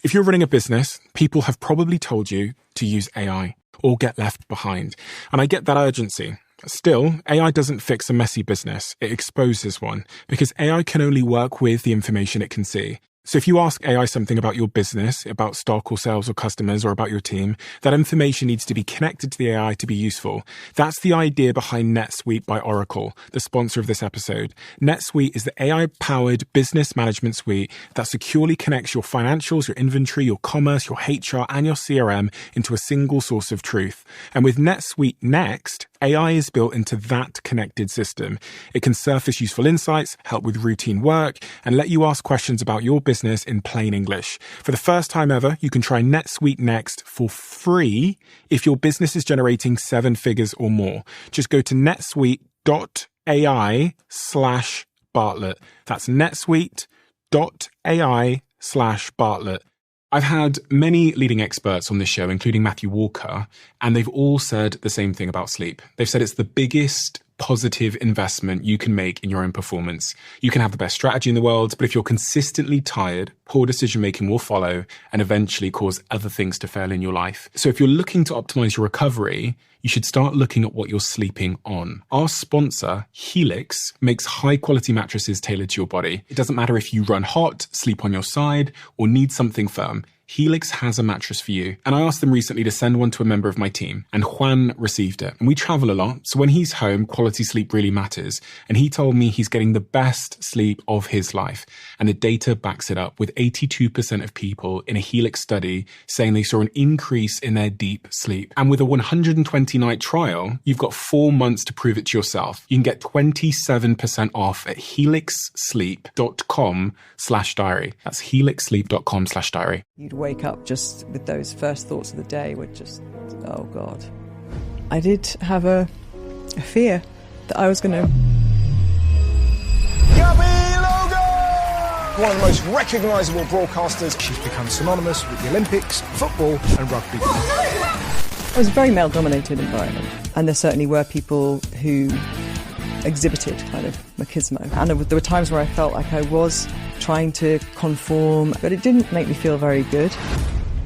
If you're running a business, people have probably told you to use AI or get left behind. And I get that urgency. Still, AI doesn't fix a messy business. It exposes one because AI can only work with the information it can see. So if you ask AI something about your business, about stock or sales or customers or about your team, that information needs to be connected to the AI to be useful. That's the idea behind NetSuite by Oracle, the sponsor of this episode. NetSuite is the AI-powered business management suite that securely connects your financials, your inventory, your commerce, your HR, and your CRM into a single source of truth. And with NetSuite Next, AI is built into that connected system. It can surface useful insights, help with routine work, and let you ask questions about your business in plain English. For the first time ever, you can try NetSuite Next for free if your business is generating 7 figures or more. Just go to netsuite.ai/Bartlett. That's netsuite.ai/Bartlett. I've had many leading experts on this show, including Matthew Walker, and they've all said the same thing about sleep. They've said it's the biggest positive investment you can make in your own performance. You can have the best strategy in the world, but if you're consistently tired, poor decision-making will follow and eventually cause other things to fail in your life. So if you're looking to optimize your recovery, you should start looking at what you're sleeping on. Our sponsor, Helix, makes high-quality mattresses tailored to your body. It doesn't matter if you run hot, sleep on your side, or need something firm. Helix has a mattress for you. And I asked them recently to send one to a member of my team, and Juan received it. And we travel a lot, so when he's home, quality sleep really matters. And he told me he's getting the best sleep of his life. And the data backs it up, with 82% of people in a Helix study saying they saw an increase in their deep sleep. And with a 120-night trial, you've got 4 months to prove it to yourself. You can get 27% off at helixsleep.com/diary. That's helixsleep.com/diary. You'd wake up just with those first thoughts of the day were just, oh God. I did have a fear that I was going to... Gabby Logan! One of the most recognisable broadcasters. She's become synonymous with the Olympics, football and rugby. It was a very male-dominated environment, and there certainly were people who exhibited kind of machismo. And there were times where I felt like I was trying to conform, but it didn't make me feel very good.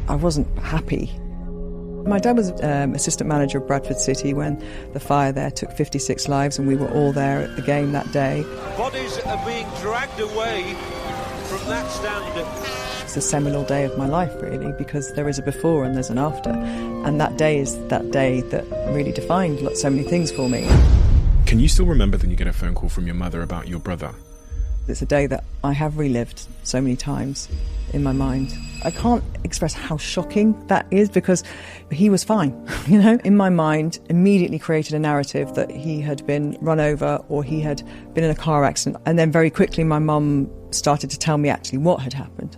I wasn't happy. My dad was assistant manager of Bradford City when the fire there took 56 lives, and we were all there at the game that day. Bodies are being dragged away from that stand. It's a seminal day of my life, really, because there is a before and there's an after. And that day is that day that really defined so many things for me. Can you still remember when you get a phone call from your mother about your brother? It's a day that I have relived so many times in my mind. I can't express how shocking that is because he was fine, you know. In my mind, immediately created a narrative that he had been run over or he had been in a car accident. And then very quickly my mum started to tell me actually what had happened.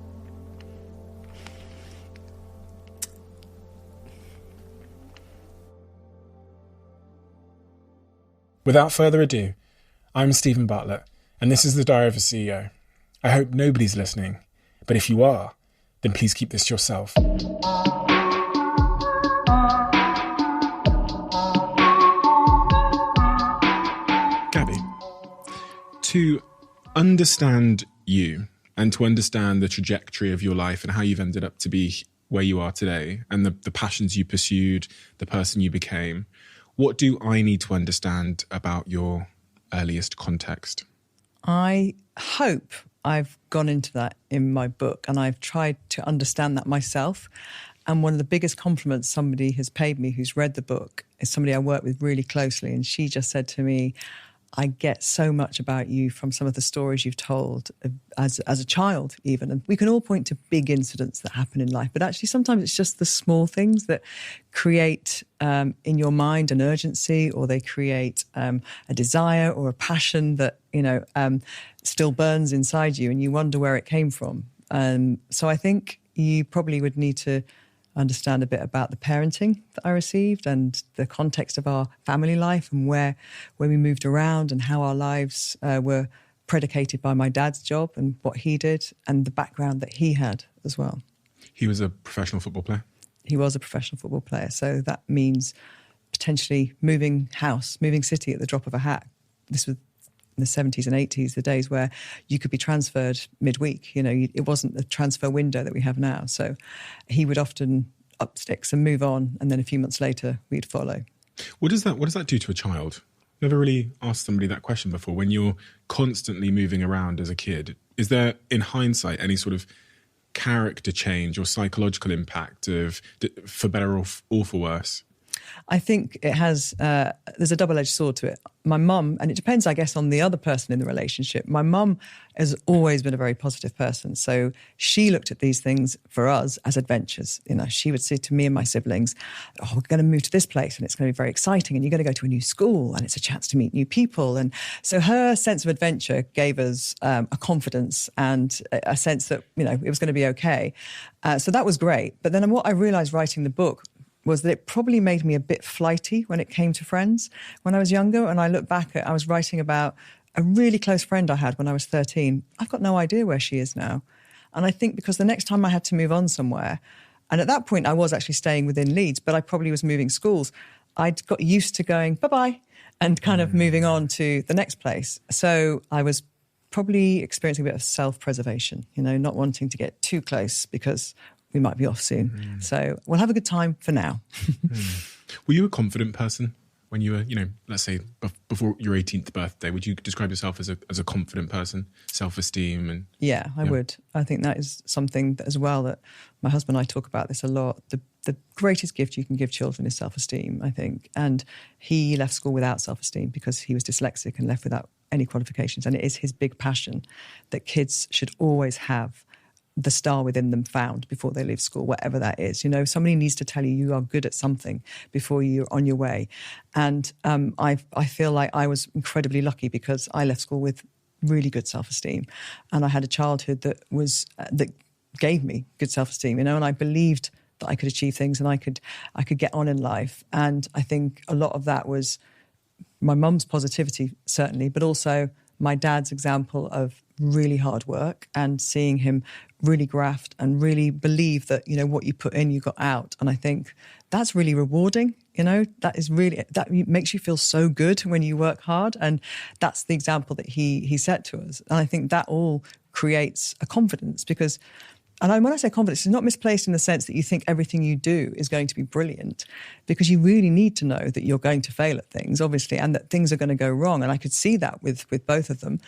Without further ado, I'm Stephen Bartlett, and this is the Diary of a CEO. I hope nobody's listening, but if you are, then please keep this to yourself. Gabby, to understand you and to understand the trajectory of your life and how you've ended up to be where you are today and the passions you pursued, the person you became, what do I need to understand about your earliest context? I hope I've gone into that in my book, and I've tried to understand that myself. And one of the biggest compliments somebody has paid me who's read the book is somebody I work with really closely. And she just said to me, I get so much about you from some of the stories you've told as a child even. And we can all point to big incidents that happen in life, but actually sometimes it's just the small things that create in your mind an urgency, or they create a desire or a passion that, you know, still burns inside you and you wonder where it came from. So I think you probably would need to understand a bit about the parenting that I received and the context of our family life and where we moved around and how our lives were predicated by my dad's job and what he did and the background that he had as well. He was a professional football player? He was a professional football player. So that means potentially moving house, moving city at the drop of a hat. This was in the 70s and 80s, the days where you could be transferred midweek. It wasn't the transfer window that we have now. So he would often up sticks and move on, and then a few months later we'd follow. What does that do to a child? Never really asked somebody that question before. When you're constantly moving around as a kid, is there, in hindsight, any sort of character change or psychological impact for better or for worse? I think it has, there's a double-edged sword to it. My mum, and it depends, I guess, on the other person in the relationship. My mum has always been a very positive person. So she looked at these things for us as adventures. She would say to me and my siblings, oh, we're going to move to this place and it's going to be very exciting and you're going to go to a new school and it's a chance to meet new people. And so her sense of adventure gave us a confidence and a sense that, it was going to be okay. So that was great. But then what I realised writing the book was that it probably made me a bit flighty when it came to friends when I was younger. And I look back I was writing about a really close friend I had when I was 13. I've got no idea where she is now. And I think because the next time I had to move on somewhere, and at that point I was actually staying within Leeds, but I probably was moving schools, I'd got used to going bye-bye and kind of moving on to the next place. So I was probably experiencing a bit of self-preservation, not wanting to get too close because we might be off soon. So we'll have a good time for now. Were you a confident person when you were, let's say before your 18th birthday? Would you describe yourself as a confident person, self-esteem? And Yeah, I would. I think that is something that, as well, that my husband and I talk about this a lot. The greatest gift you can give children is self-esteem, I think. And he left school without self-esteem because he was dyslexic and left without any qualifications. And it is his big passion that kids should always have the star within them found before they leave school, whatever that is. Somebody needs to tell you are good at something before you're on your way. And I feel like I was incredibly lucky because I left school with really good self-esteem. And I had a childhood that gave me good self-esteem, and I believed that I could achieve things and I could get on in life. And I think a lot of that was my mum's positivity, certainly, but also my dad's example of really hard work and seeing him really graft and really believe that, what you put in, you got out. And I think that's really rewarding. That makes you feel so good when you work hard. And that's the example that he set to us. And I think that all creates a confidence because, and when I say confidence, it's not misplaced in the sense that you think everything you do is going to be brilliant, because you really need to know that you're going to fail at things, obviously, and that things are going to go wrong. And I could see that with both of them.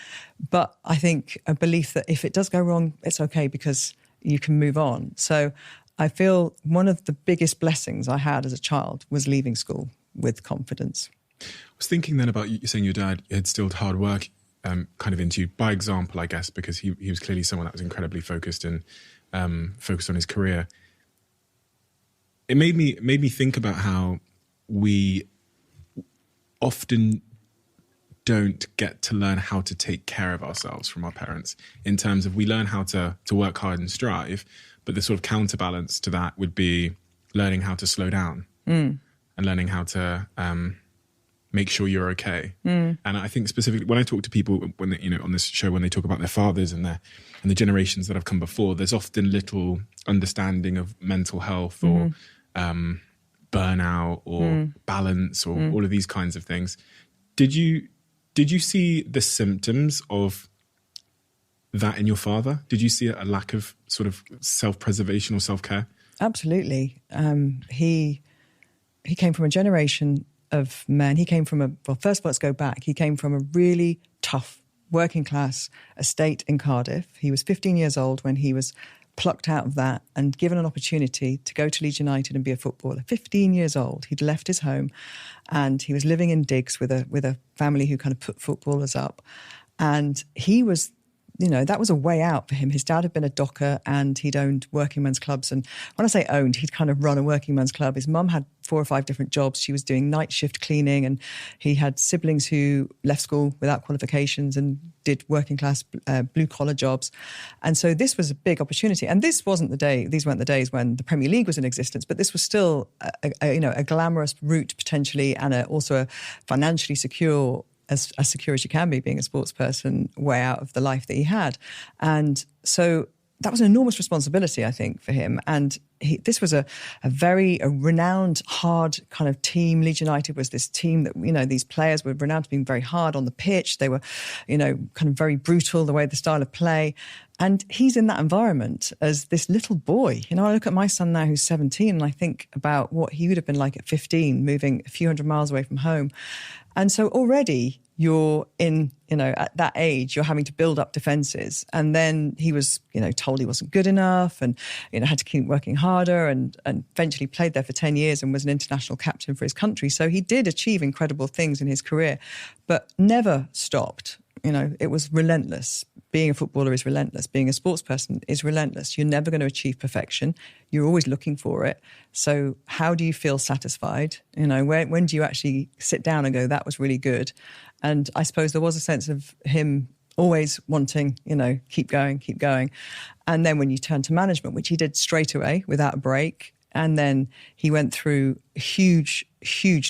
But I think a belief that if it does go wrong, it's okay because you can move on. So I feel one of the biggest blessings I had as a child was leaving school with confidence. I was thinking then about you saying your dad instilled hard work kind of into you by example, I guess, because he was clearly someone that was incredibly focused and focused on his career. It made me think about how we often don't get to learn how to take care of ourselves from our parents, in terms of we learn how to work hard and strive, but the sort of counterbalance to that would be learning how to slow down and learning how to make sure you're okay. And I think specifically when I talk to people when they, on this show, when they talk about their fathers and the generations that have come before, there's often little understanding of mental health or burnout or balance or all of these kinds of things. Did you see the symptoms of that in your father? Did you see a lack of sort of self-preservation or self-care? Absolutely. He came from a generation of men. He came from first of all, let's go back. He came from a really tough working class estate in Cardiff. He was 15 years old when he was plucked out of that and given an opportunity to go to Leeds United and be a footballer. 15 years old. He'd left his home and he was living in digs with a family who kind of put footballers up. And he was, that was a way out for him. His dad had been a docker and he'd owned working men's clubs. And when I say owned, he'd kind of run a working men's club. His mum had 4 or 5 different jobs. She was doing night shift cleaning, and he had siblings who left school without qualifications and did working class blue collar jobs. And so this was a big opportunity. And these weren't the days when the Premier League was in existence, but this was still a glamorous route potentially, and also a financially secure, as secure as you can be being a sports person, way out of the life that he had. And so that was an enormous responsibility, I think, for him. And this was a very renowned, hard kind of team. Leeds United was this team that, you know, these players were renowned for being very hard on the pitch. They were, you know, kind of very brutal, the way, the style of play. And he's in that environment as this little boy. You know, I look at my son now who's 17 and I think about what he would have been like at 15, moving a few hundred miles away from home. And so already you're in, you know, at that age, you're having to build up defences. And then he was, you know, told he wasn't good enough and, you know, had to keep working harder and eventually played there for 10 years and was an international captain for his country. So he did achieve incredible things in his career, but never stopped. You know, it was relentless. Being a footballer is relentless. Being a sports person is relentless. You're never going to achieve perfection. You're always looking for it. So how do you feel satisfied? You know, when do you actually sit down and go, that was really good? And I suppose there was a sense of him always wanting, you know, keep going. And then when you turn to management, which he did straight away without a break, and then he went through huge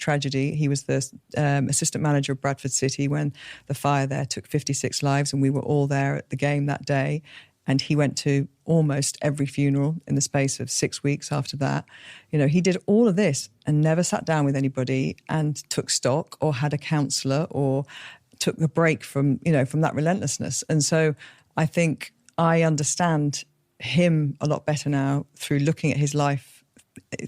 tragedy. He was the assistant manager of Bradford City when the fire there took 56 lives, and we were all there at the game that day. And he went to almost every funeral in the space of 6 weeks after that. You know, he did all of this and never sat down with anybody and took stock or had a counsellor or took a break from, you know, from that relentlessness. And so I think I understand him a lot better now through looking at his life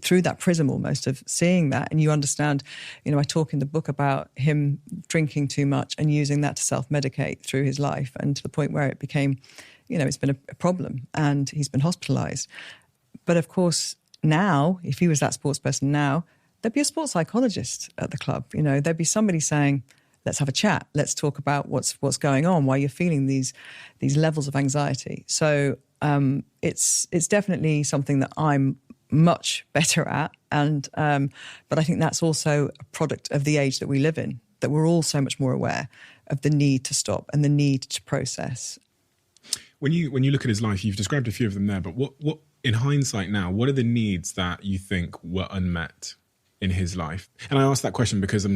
through that prism almost of seeing that. And you understand, you know, I talk in the book about him drinking too much and using that to self-medicate through his life, and to the point where it became, you know, it's been a problem and he's been hospitalised. But of course, now, if he was that sports person now, there'd be a sports psychologist at the club. You know, there'd be somebody saying, let's have a chat. Let's talk about what's going on, why you're feeling these levels of anxiety. So it's definitely something that I'm much better at, and but I think that's also a product of the age that we live in, that we're all so much more aware of the need to stop and the need to process. When you look at his life, you've described a few of them there, but what in hindsight now, what are the needs that you think were unmet in his life? And I ask that question because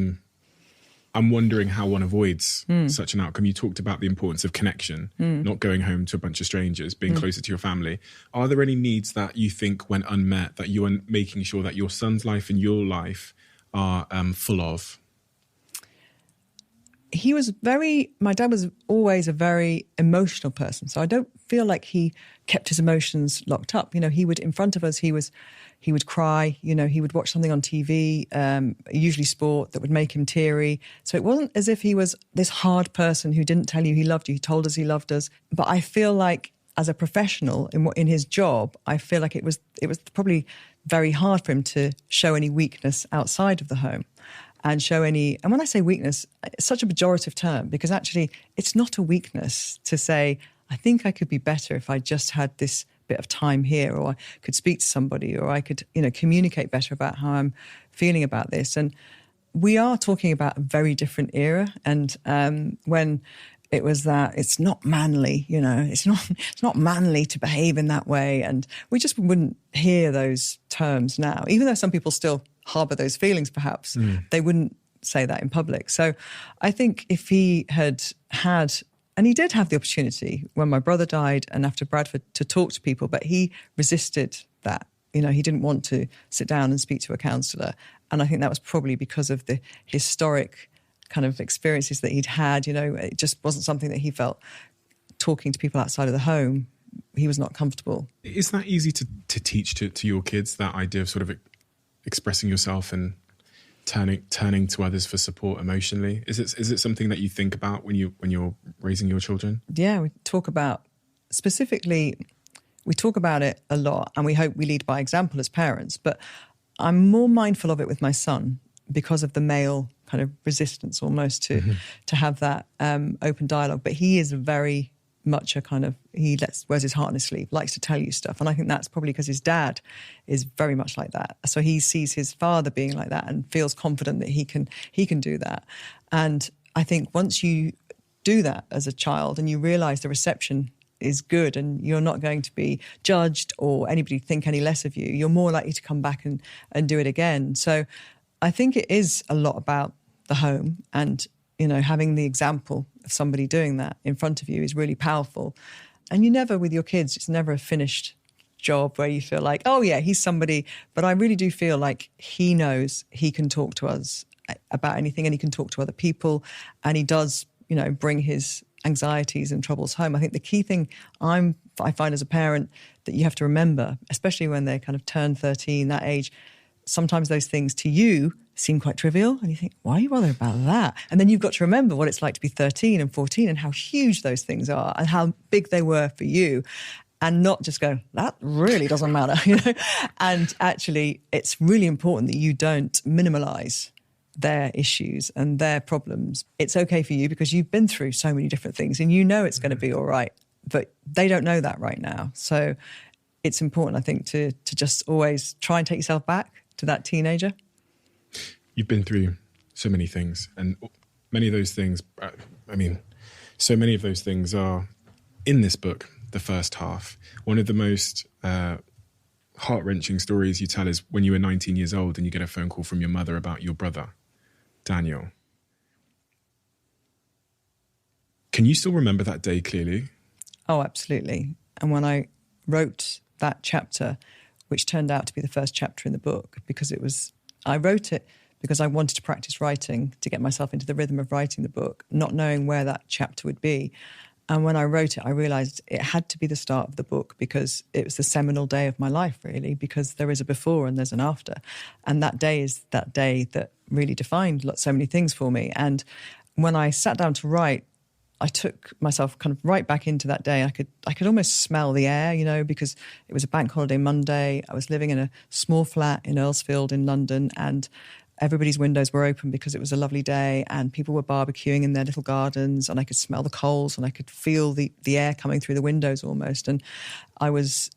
I'm wondering how one avoids such an outcome. You talked about the importance of connection, not going home to a bunch of strangers, being closer to your family. Are there any needs that you think went unmet, that you are making sure that your son's life and your life are full of? My dad was always a very emotional person. So I don't feel like he kept his emotions locked up. You know, he would, in front of us, he would cry, you know, he would watch something on TV, usually sport, that would make him teary. So it wasn't as if he was this hard person who didn't tell you he loved you. He told us he loved us. But I feel like as a professional in his job, I feel like it was probably very hard for him to show any weakness outside of the home. And when I say weakness, it's such a pejorative term, because actually it's not a weakness to say, I think I could be better if I just had this bit of time here, or I could speak to somebody, or I could, you know, communicate better about how I'm feeling about this. And we are talking about a very different era. And when it was that it's not manly, you know, it's not manly to behave in that way. And we just wouldn't hear those terms now, even though some people still harbour those feelings, perhaps, they wouldn't say that in public. So I think if he had, and he did have the opportunity when my brother died and after Bradford to talk to people, but he resisted that. You know, he didn't want to sit down and speak to a counsellor. And I think that was probably because of the historic kind of experiences that he'd had. You know, it just wasn't something that he felt talking to people outside of the home. He was not comfortable. Is that easy to teach to your kids, that idea of sort of expressing yourself and turning to others for support emotionally? Is it something that you think about when you're raising your children? Yeah, we talk about it a lot, and we hope we lead by example as parents. But I'm more mindful of it with my son because of the male kind of resistance almost to have that open dialogue. But he is very much a kind of, wears his heart on his sleeve, likes to tell you stuff. And I think that's probably because his dad is very much like that. So he sees his father being like that and feels confident that he can do that. And I think once you do that as a child and you realise the reception is good and you're not going to be judged or anybody think any less of you, you're more likely to come back and do it again. So I think it is a lot about the home, and, you know, having the example of somebody doing that in front of you is really powerful. And you never, with your kids, it's never a finished job where you feel like, oh yeah, he's somebody. But I really do feel like he knows he can talk to us about anything, and he can talk to other people, and he does, you know, bring his anxieties and troubles home. I think the key thing I find as a parent that you have to remember, especially when they kind of turn 13, that age, sometimes those things to you seem quite trivial, and you think, why are you bothered about that? And then you've got to remember what it's like to be 13 and 14 and how huge those things are and how big they were for you, and not just go, that really doesn't matter, you know? And actually, it's really important that you don't minimalise their issues and their problems. It's okay for you because you've been through so many different things and you know it's going to be all right, but they don't know that right now. So it's important, I think, to just always try and take yourself back to that teenager. You've been through so many things, and many of those things, so many of those things are in this book, the first half. One of the most heart-wrenching stories you tell is when you were 19 years old and you get a phone call from your mother about your brother, Daniel. Can you still remember that day clearly? Oh, absolutely. And when I wrote that chapter, which turned out to be the first chapter in the book, because I wrote it because I wanted to practice writing, to get myself into the rhythm of writing the book, not knowing where that chapter would be. And when I wrote it, I realised it had to be the start of the book because it was the seminal day of my life, really, because there is a before and there's an after. And that day is that day that really defined so many things for me. And when I sat down to write, I took myself kind of right back into that day. I could almost smell the air, you know, because it was a bank holiday Monday. I was living in a small flat in Earlsfield in London, and everybody's windows were open because it was a lovely day and people were barbecuing in their little gardens, and I could smell the coals and I could feel the air coming through the windows almost. And I was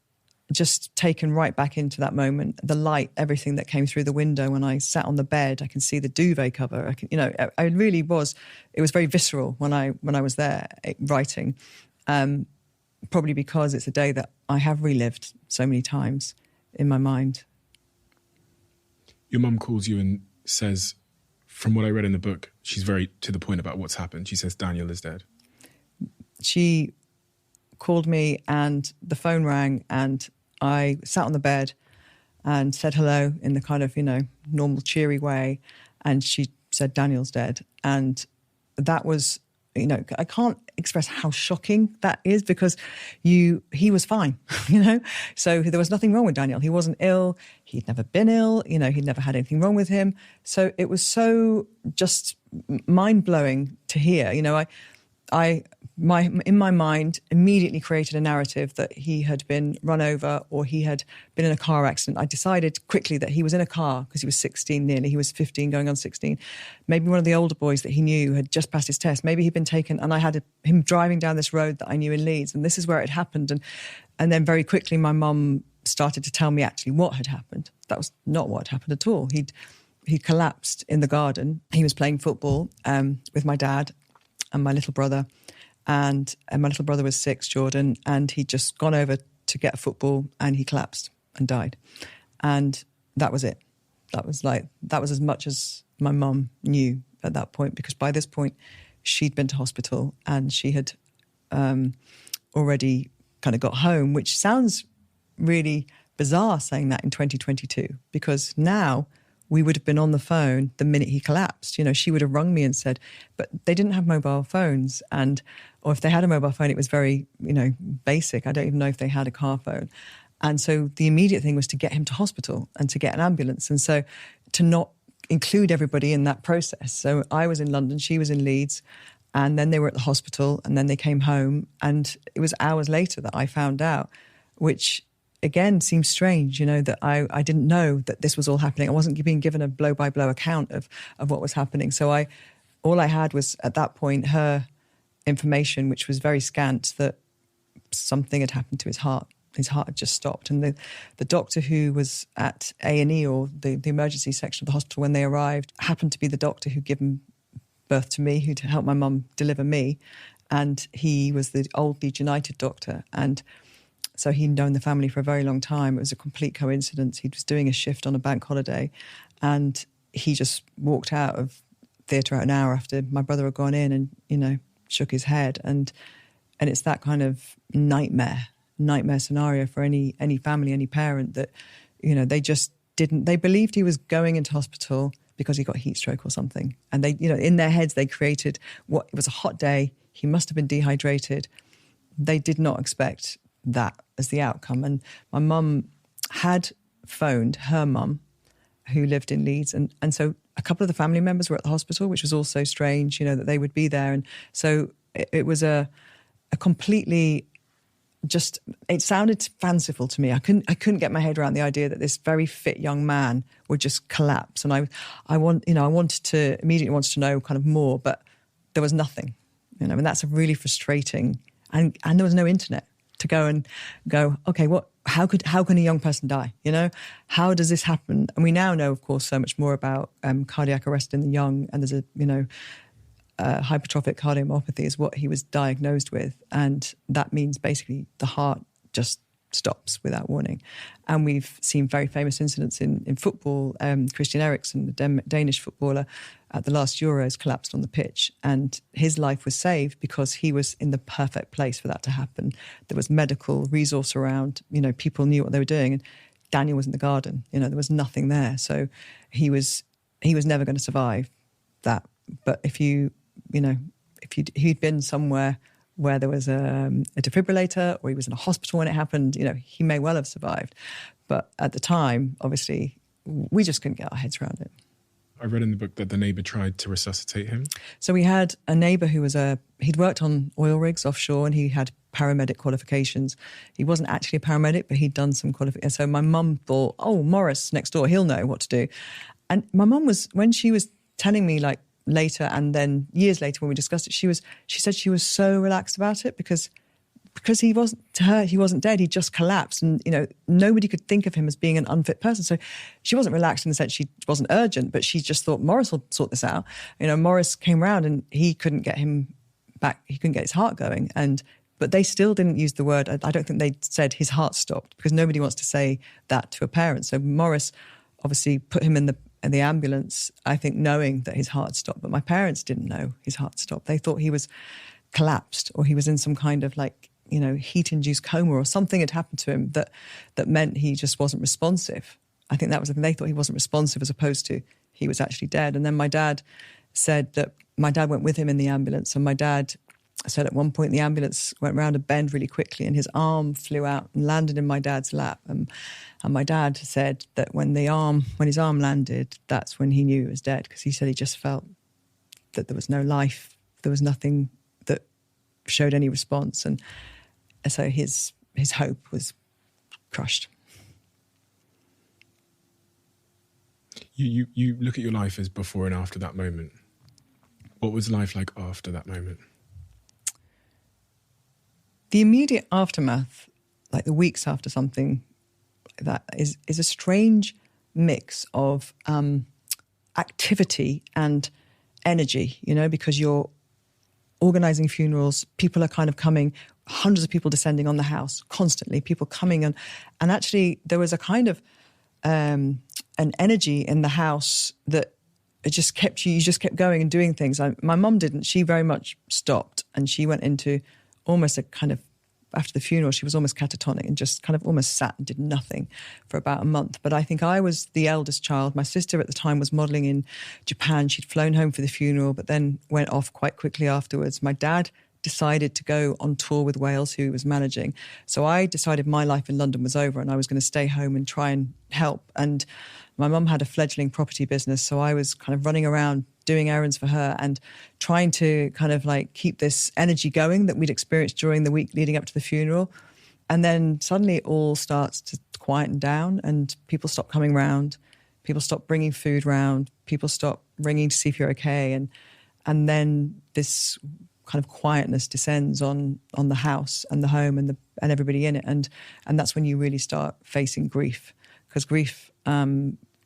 just taken right back into that moment. The light, everything that came through the window. When I sat on the bed, I can see the duvet cover. I really was. It was very visceral when I was there writing, probably because it's a day that I have relived so many times in my mind. Your mum calls you and says, from what I read in the book, she's very to the point about what's happened. She says Daniel is dead. She called me and the phone rang and I sat on the bed and said hello in the kind of, normal cheery way. And she said, Daniel's dead. And that was, I can't express how shocking that is because he was fine, So there was nothing wrong with Daniel. He wasn't ill. He'd never been ill. He'd never had anything wrong with him. So it was so just mind-blowing to hear. In my mind, immediately created a narrative that he had been run over or he had been in a car accident. I decided quickly that he was in a car because he was 16 nearly. He was 15 going on 16. Maybe one of the older boys that he knew had just passed his test. Maybe he'd been taken, and I had him driving down this road that I knew in Leeds, and this is where it happened. And then very quickly my mum started to tell me actually what had happened. That was not what had happened at all. He collapsed in the garden. He was playing football with my dad and my little brother. And my little brother was 6, Jordan, and he'd just gone over to get a football and he collapsed and died. And that was it. That was as much as my mum knew at that point, because by this point she'd been to hospital and she had already kind of got home, which sounds really bizarre saying that in 2022, because now we would have been on the phone the minute he collapsed. She would have rung me and said, but they didn't have mobile phones. Or if they had a mobile phone, it was very, basic. I don't even know if they had a car phone. And so the immediate thing was to get him to hospital and to get an ambulance. And so to not include everybody in that process. So I was in London, she was in Leeds, and then they were at the hospital and then they came home. And it was hours later that I found out, which again seems strange, that I didn't know that this was all happening. I wasn't being given a blow-by-blow account of what was happening. So all I had was, at that point, her information, which was very scant, that something had happened to his heart. His heart had just stopped. And the doctor who was at A&E, or the emergency section of the hospital when they arrived, happened to be the doctor who'd given birth to me, who'd helped my mum deliver me. And he was the old Leeds United doctor. And so he'd known the family for a very long time. It was a complete coincidence. He was doing a shift on a bank holiday and he just walked out of theatre an hour after my brother had gone in and, shook his head. And it's that kind of nightmare nightmare scenario for any family, any parent, that, you know, they just didn't, they believed he was going into hospital because he got heat stroke or something. And they, you know, in their heads, they created it was a hot day. He must have been dehydrated. They did not expect that as the outcome. And my mum had phoned her mum, who lived in Leeds. And so a couple of the family members were at the hospital, which was also strange, you know, that they would be there. And so it was a completely, just, it sounded fanciful to me. I couldn't get my head around the idea that this very fit young man would just collapse. And I immediately wanted to know kind of more, but there was nothing, you know, and that's a really frustrating, and there was no internet to go, okay, how can a young person die? You know, how does this happen? And we now know, of course, so much more about cardiac arrest in the young, and there's hypertrophic cardiomyopathy is what he was diagnosed with. And that means basically the heart just stops without warning. And we've seen very famous incidents in football. Christian Eriksen, the Danish footballer, at the last Euros collapsed on the pitch, and his life was saved because he was in the perfect place for that to happen. There was medical resource around, you know, people knew what they were doing, and Daniel was in the garden, you know, there was nothing there. So he was never going to survive that. But if he'd been somewhere where there was a defibrillator, or he was in a hospital when it happened, you know, he may well have survived. But at the time, obviously, we just couldn't get our heads around it. I read in the book that the neighbour tried to resuscitate him. So we had a neighbour who he'd worked on oil rigs offshore, and he had paramedic qualifications. He wasn't actually a paramedic, but he'd done some qualifications. So my mum thought, oh, Morris next door, he'll know what to do. And my mum when she was telling me, like, later, and then years later when we discussed it, she said she was so relaxed about it because he wasn't dead, he just collapsed, and, you know, nobody could think of him as being an unfit person. So she wasn't relaxed in the sense she wasn't urgent, but she just thought Morris will sort this out. You know, Morris came round and he couldn't get him back, he couldn't get his heart going, but they still didn't use the word, I don't think they said his heart stopped, because nobody wants to say that to a parent. So Morris obviously put him in the ambulance, I think, knowing that his heart stopped. But my parents didn't know his heart stopped. They thought he was collapsed, or he was in some kind of, like, you know, heat-induced coma, or something had happened to him that meant he just wasn't responsive. I think that was the thing. They thought he wasn't responsive, as opposed to he was actually dead. And then my dad said that my dad went with him in the ambulance, and my dad said at one point the ambulance went round a bend really quickly and his arm flew out and landed in my dad's lap. And my dad said that when his arm landed, that's when he knew he was dead, because he said he just felt that there was no life, there was nothing that showed any response. And so his hope was crushed. You look at your life as before and after that moment. What was life like after that moment? The immediate aftermath, like the weeks after something like that, is a strange mix of activity and energy, you know, because you're organising funerals, people are kind of coming, hundreds of people descending on the house constantly, people coming, and actually there was a kind of an energy in the house that it just kept you just kept going and doing things. My mum didn't. She very much stopped, and she went into almost a kind of, after the funeral, she was almost catatonic and just kind of almost sat and did nothing for about a month. But I think I was the eldest child. My sister at the time was modelling in Japan. She'd flown home for the funeral, but then went off quite quickly afterwards. My dad decided to go on tour with Wales, who he was managing. So I decided my life in London was over and I was going to stay home and try and help. And my mum had a fledgling property business, so I was kind of running around doing errands for her and trying to kind of like keep this energy going that we'd experienced during the week leading up to the funeral. And then suddenly it all starts to quieten down and people stop coming round, people stop bringing food round, people stop ringing to see if you're okay. And then this kind of quietness descends on the house and the home and everybody in it. And that's when you really start facing grief, because grief,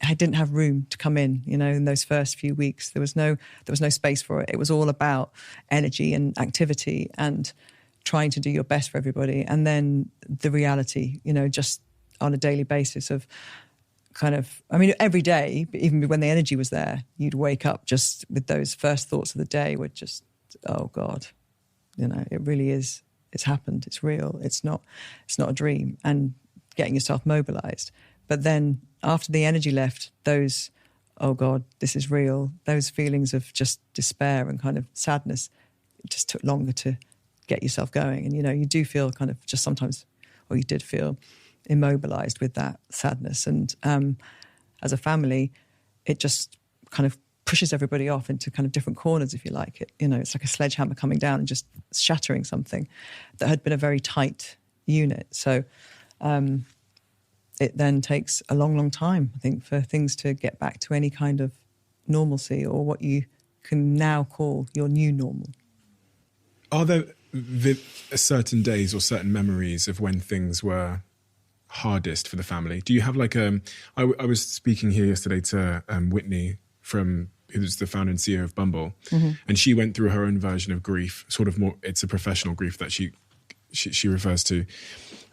I didn't have room to come in, you know, in those first few weeks. There was no space for it. It was all about energy and activity and trying to do your best for everybody. And then the reality, you know, just on a daily basis of kind of, I mean, every day, even when the energy was there, you'd wake up just with those first thoughts of the day were just, oh God, you know, it really is it's happened, it's real, it's not a dream, and getting yourself mobilized. But then after the energy left, those, oh God, this is real, those feelings of just despair and kind of sadness, it just took longer to get yourself going. And, you do feel kind of just sometimes, or you did feel immobilized with that sadness. And as a family, it just kind of pushes everybody off into kind of different corners, if you like. It's like a sledgehammer coming down and just shattering something that had been a very tight unit. So it then takes a long, long time, I think, for things to get back to any kind of normalcy, or what you can now call your new normal. Are there certain days or certain memories of when things were hardest for the family? Do you have like I was speaking here yesterday to Whitney, who's the founder and CEO of Bumble, and she went through her own version of grief, sort of more, it's a professional grief that she refers to.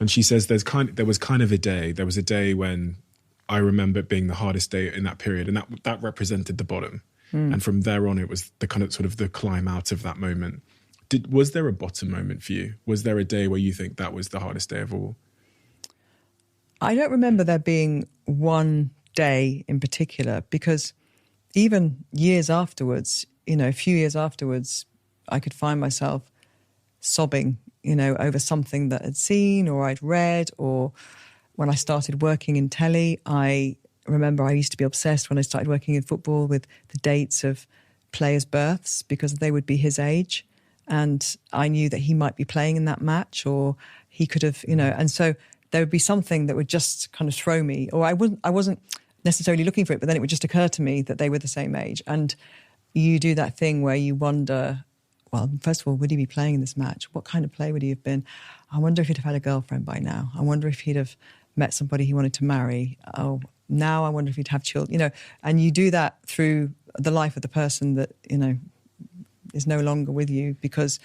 And she says there was a day when I remember it being the hardest day in that period, and that represented the bottom. And from there on, it was the kind of sort of the climb out of that moment. Was there a bottom moment for you? Was there a day where you think that was the hardest day of all? I don't remember there being one day in particular, because even years afterwards, a few years afterwards, I could find myself sobbing, over something that I'd seen or I'd read. Or when I started working in telly, I remember I used to be obsessed when I started working in football with the dates of players' births, because they would be his age. And I knew that he might be playing in that match, or he could have, and so there would be something that would just kind of throw me, or I wasn't necessarily looking for it, but then it would just occur to me that they were the same age. And you do that thing where you wonder, well, first of all, would he be playing in this match? What kind of player would he have been? I wonder if he'd have had a girlfriend by now. I wonder if he'd have met somebody he wanted to marry. Oh, now I wonder if he'd have children, and you do that through the life of the person that, is no longer with you, because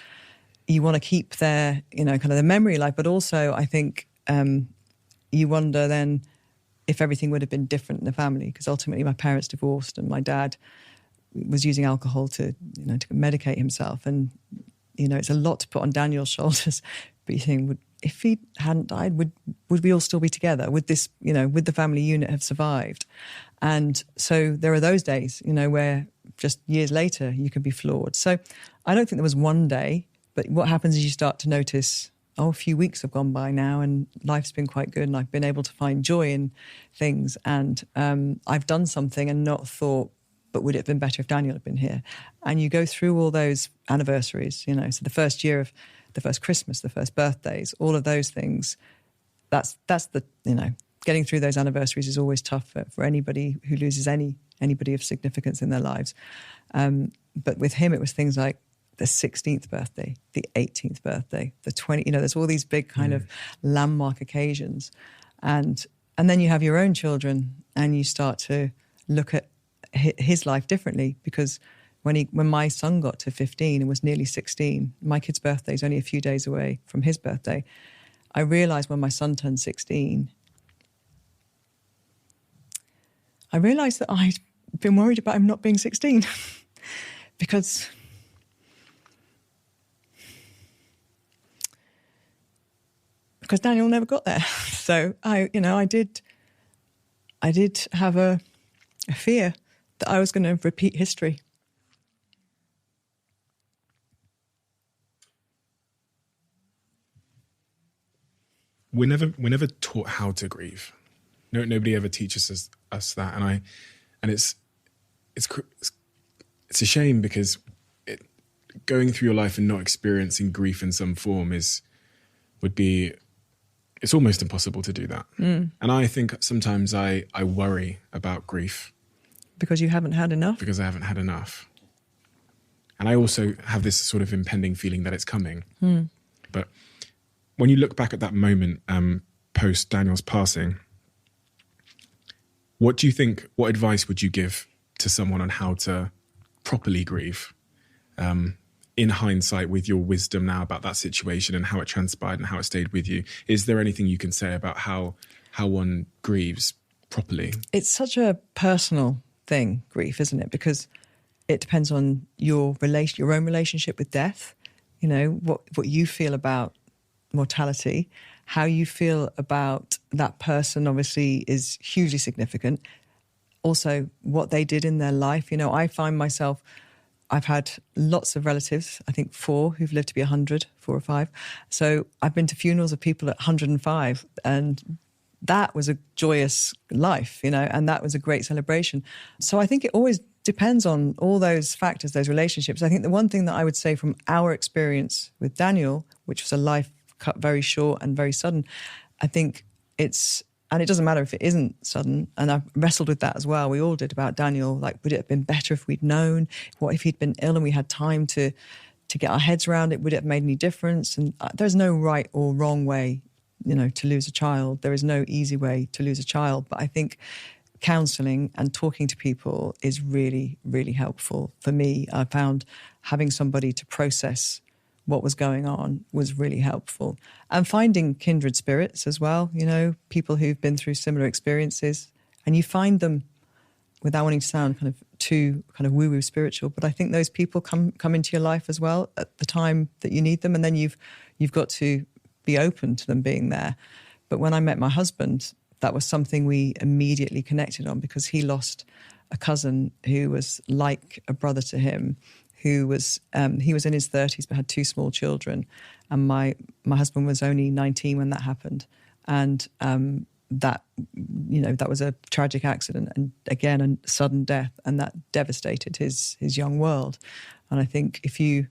you want to keep their, kind of their memory alive. But also, I think you wonder then if everything would have been different in the family, because ultimately my parents divorced and my dad was using alcohol to medicate himself. And, it's a lot to put on Daniel's shoulders. But you think, if he hadn't died, would we all still be together? Would this, would the family unit have survived? And so there are those days, where just years later you can be flawed. So I don't think there was one day, but what happens is you start to notice, a few weeks have gone by now and life's been quite good and I've been able to find joy in things. And I've done something and not thought, but would it have been better if Daniel had been here? And you go through all those anniversaries, so the first year of the first Christmas, the first birthdays, all of those things, that's the, getting through those anniversaries is always tough for anybody who loses anybody of significance in their lives. But with him, it was things like the 16th birthday, the 18th birthday, the 20th, there's all these big kind of landmark occasions. And then you have your own children and you start to look at his life differently, because when my son got to 15 and was nearly 16, my kid's birthday is only a few days away from his birthday. I realised when my son turned 16, I realised that I'd been worried about him not being 16 because Daniel never got there. So I did have a fear that I was going to repeat history. We're never taught how to grieve. Nobody ever teaches us that, and it's a shame, because going through your life and not experiencing grief in some form it's almost impossible to do that. And I think sometimes I worry about grief. Because you haven't had enough? Because I haven't had enough. And I also have this sort of impending feeling that it's coming. But when you look back at that moment post Daniel's passing, what advice would you give to someone on how to properly grieve? In hindsight, with your wisdom now about that situation and how it transpired and how it stayed with you, is there anything you can say about how one grieves properly? It's such a personal thing, grief, isn't it? Because it depends on your own relationship with death. What you feel about mortality. How you feel about that person obviously is hugely significant. Also, what they did in their life. You know, I find myself, I've had lots of relatives, I think 4 who've lived to be 100, 4 or 5. So I've been to funerals of people at 105, and that was a joyous life, you know, and that was a great celebration. So I think it always depends on all those factors, those relationships. I think the one thing that I would say from our experience with Daniel, which was a life cut very short and very sudden, I think it's, and it doesn't matter if it isn't sudden, and I've wrestled with that as well. We all did about Daniel, like, would it have been better if we'd known? What if he'd been ill and we had time to get our heads around it? Would it have made any difference? And there's no right or wrong way, you know, to lose a child. There is no easy way to lose a child. But I think counselling and talking to people is really, really helpful. For me, I found having somebody to process what was going on was really helpful. And finding kindred spirits as well, you know, people who've been through similar experiences. And you find them, without wanting to sound kind of too kind of woo-woo spiritual, but I think those people come into your life as well at the time that you need them. And then you've got to be open to them being there. But when I met my husband, that was something we immediately connected on, because he lost a cousin who was like a brother to him, who was, he was in his 30s but had 2 small children. And my husband was only 19 when that happened. And that, you know, that was a tragic accident, and again, a sudden death, and that devastated his young world. And I think if you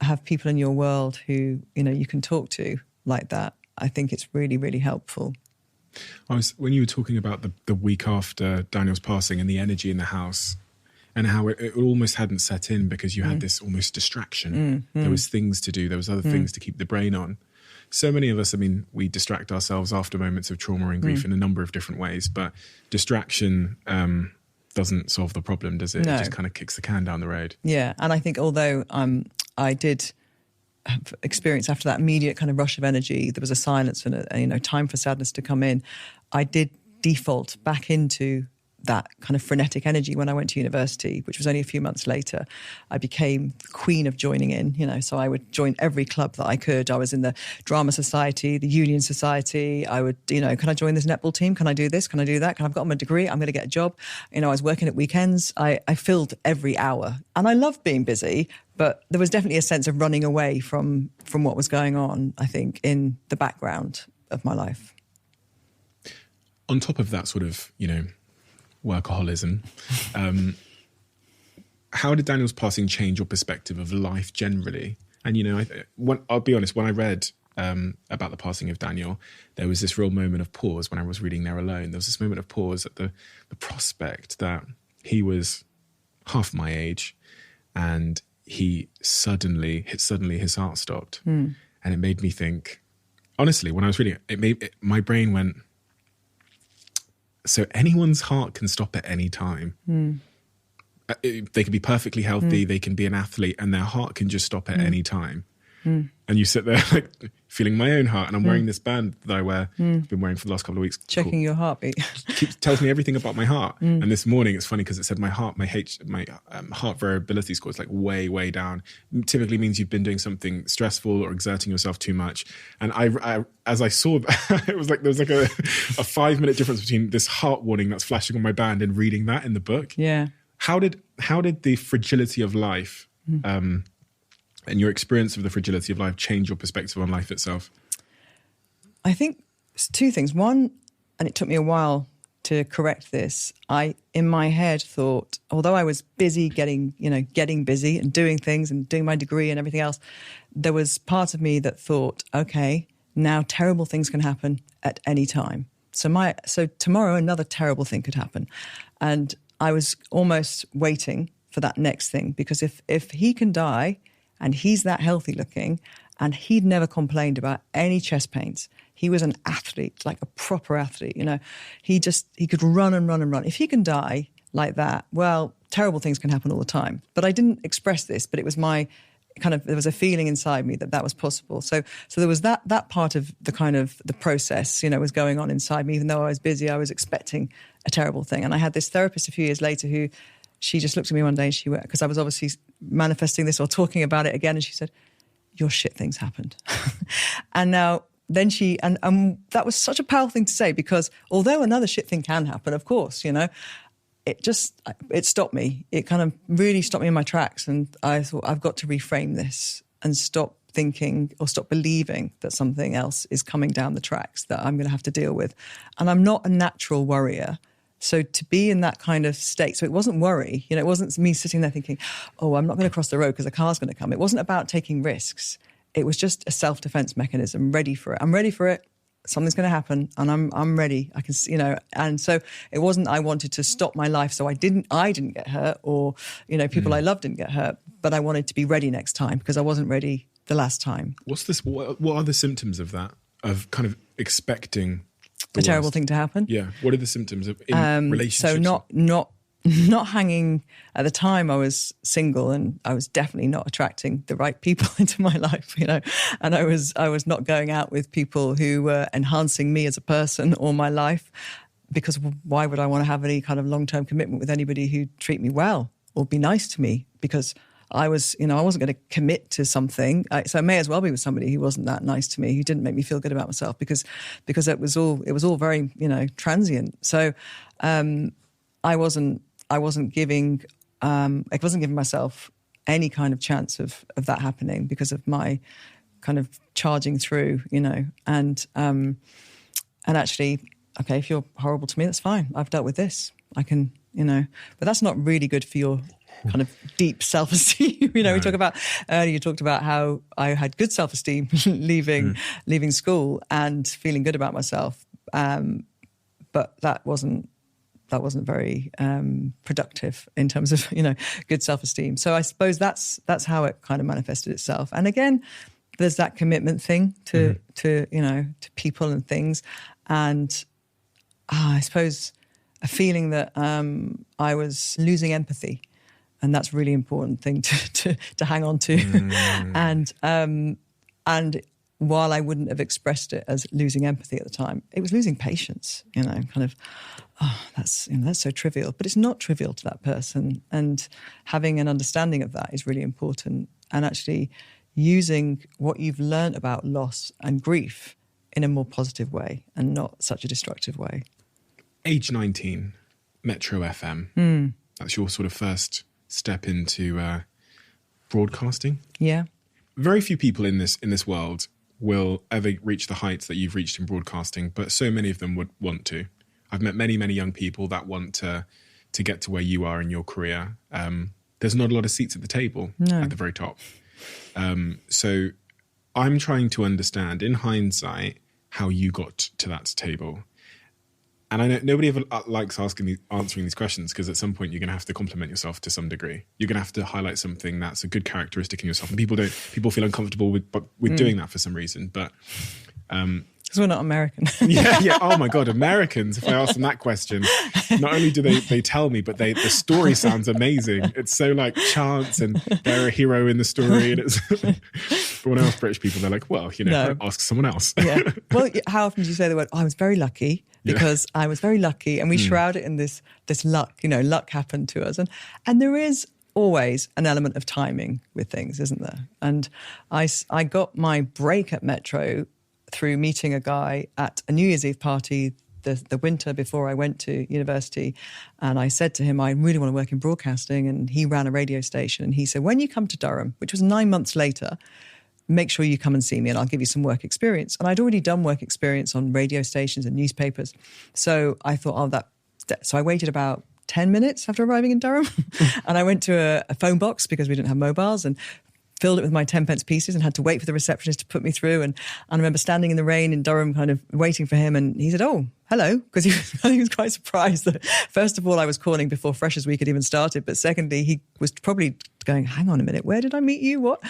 have people in your world who, you know, you can talk to like that, I think it's really, really helpful. When you were talking about the week after Daniel's passing and the energy in the house, and how it almost hadn't set in because you had this almost distraction. There was things to do. There was other things to keep the brain on. So many of us, I mean, we distract ourselves after moments of trauma and grief in a number of different ways, but distraction doesn't solve the problem, does it? No. It just kind of kicks the can down the road. Yeah, and I think although I did have experience after that immediate kind of rush of energy, there was a silence and a, you know, time for sadness to come in, I did default back into that kind of frenetic energy when I went to university, which was only a few months later. I became the queen of joining in, you know, so I would join every club that I could. I was in the drama society, the union society. I would, you know, can I join this netball team? Can I do this? Can I do that? I've got my degree. I'm going to get a job. You know, I was working at weekends. I filled every hour, and I loved being busy, but there was definitely a sense of running away from what was going on, I think, in the background of my life. On top of that sort of, you know, workaholism, how did Daniel's passing change your perspective of life generally? And, you know, I'll be honest, when I read about the passing of Daniel, there was this real moment of pause when I was reading There Alone. There was this moment of pause at the prospect that he was half my age, and he suddenly his heart stopped. And it made me think, honestly, when I was reading it, my brain went, so anyone's heart can stop at any time. They can be perfectly healthy, they can be an athlete, and their heart can just stop at any time. And you sit there like feeling my own heart, and I'm wearing this band that I wear, I've been wearing for the last couple of weeks. Checking your heartbeat. Tells me everything about my heart. And this morning it's funny because it said my heart variability score is like way down. It typically means you've been doing something stressful or exerting yourself too much. And I as I saw that, it was like there was like a 5-minute difference between this heart warning that's flashing on my band and reading that in the book. Yeah. How did the fragility of life and your experience of the fragility of life change your perspective on life itself? I think it's 2 things. One, and it took me a while to correct this, I, in my head, thought, although I was busy getting busy and doing things and doing my degree and everything else, there was part of me that thought, okay, now terrible things can happen at any time. So tomorrow another terrible thing could happen. And I was almost waiting for that next thing, because if he can die and he's that healthy looking, and he'd never complained about any chest pains. He was an athlete, like a proper athlete, you know. He could run and run and run. If he can die like that, well, terrible things can happen all the time. But I didn't express this, but it was there was a feeling inside me that was possible. So there was that part of the process, you know, was going on inside me. Even though I was busy, I was expecting a terrible thing. And I had this therapist a few years later who, she just looked at me one day and she went, because I was obviously manifesting this or talking about it again, and she said, your shit things happened. And now then and that was such a powerful thing to say, because although another shit thing can happen, of course, it stopped me. It kind of really stopped me in my tracks. And I thought, I've got to reframe this and stop thinking or stop believing that something else is coming down the tracks that I'm going to have to deal with. And I'm not a natural worrier. So to be in that kind of state, so it wasn't worry, it wasn't me sitting there thinking, oh, I'm not going to cross the road because a car's going to come. It wasn't about taking risks. It was just a self-defense mechanism, ready for it. I'm ready for it. Something's going to happen, and I'm ready. I can, and so it wasn't I wanted to stop my life so I didn't get hurt, or people I loved didn't get hurt, but I wanted to be ready next time because I wasn't ready the last time. What are the symptoms of that? Of kind of expecting a terrible thing to happen? Yeah. What are the symptoms of in relationships? So not hanging. At the time, I was single, and I was definitely not attracting the right people into my life, and I was not going out with people who were enhancing me as a person or my life, because why would I want to have any kind of long-term commitment with anybody who'd treat me well or be nice to me? Because I wasn't going to commit to something. So I may as well be with somebody who wasn't that nice to me, who didn't make me feel good about myself, because it was all very, transient. So I wasn't giving myself any kind of chance of that happening because of my kind of charging through, and actually, okay, if you're horrible to me, that's fine. I've dealt with this. I can, but that's not really good for your kind of deep self-esteem. We talk about earlier. You talked about how I had good self-esteem leaving school and feeling good about myself, but that wasn't very productive in terms of good self-esteem. So I suppose that's how it kind of manifested itself. And again, there's that commitment thing to people and things, and I suppose a feeling that I was losing empathy. And that's a really important thing to hang on to. And while I wouldn't have expressed it as losing empathy at the time, it was losing patience, that's so trivial. But it's not trivial to that person. And having an understanding of that is really important. And actually using what you've learned about loss and grief in a more positive way and not such a destructive way. Age 19, Metro FM. That's your sort of first step into broadcasting. Yeah. Very few people in this world will ever reach the heights that you've reached in broadcasting, but so many of them would want to. I've met many, many young people that want to get to where you are in your career. There's not a lot of seats at the table at the very top. So I'm trying to understand, in hindsight, how you got to that table. And I know nobody ever likes answering these questions, because at some point you're going to have to compliment yourself to some degree. You're going to have to highlight something that's a good characteristic in yourself, and people feel uncomfortable with doing that for some reason. But because we're not American. yeah. Oh my God, Americans! If I ask them that question, not only do they tell me, but the story sounds amazing. It's so like chance, and they're a hero in the story, and it's. But when I ask British people, they're like, well, ask someone else. Yeah. Well, how often do you say the word? I was very lucky. Because I was very lucky, and we shroud it in this luck. Luck happened to us, and there is always an element of timing with things, isn't there? And I got my break at Metro through meeting a guy at a New Year's Eve party the winter before I went to university, and I said to him, I really want to work in broadcasting, and he ran a radio station, and he said, when you come to Durham, which was 9 months later, make sure you come and see me and I'll give you some work experience. And I'd already done work experience on radio stations and newspapers. So I thought, so I waited about 10 minutes after arriving in Durham and I went to a phone box because we didn't have mobiles, and filled it with my 10p pieces and had to wait for the receptionist to put me through. And I remember standing in the rain in Durham kind of waiting for him, and he said, oh, hello, because he was quite surprised that, first of all, I was calling before Freshers Week had even started, but secondly, he was probably going, hang on a minute, where did I meet you? What?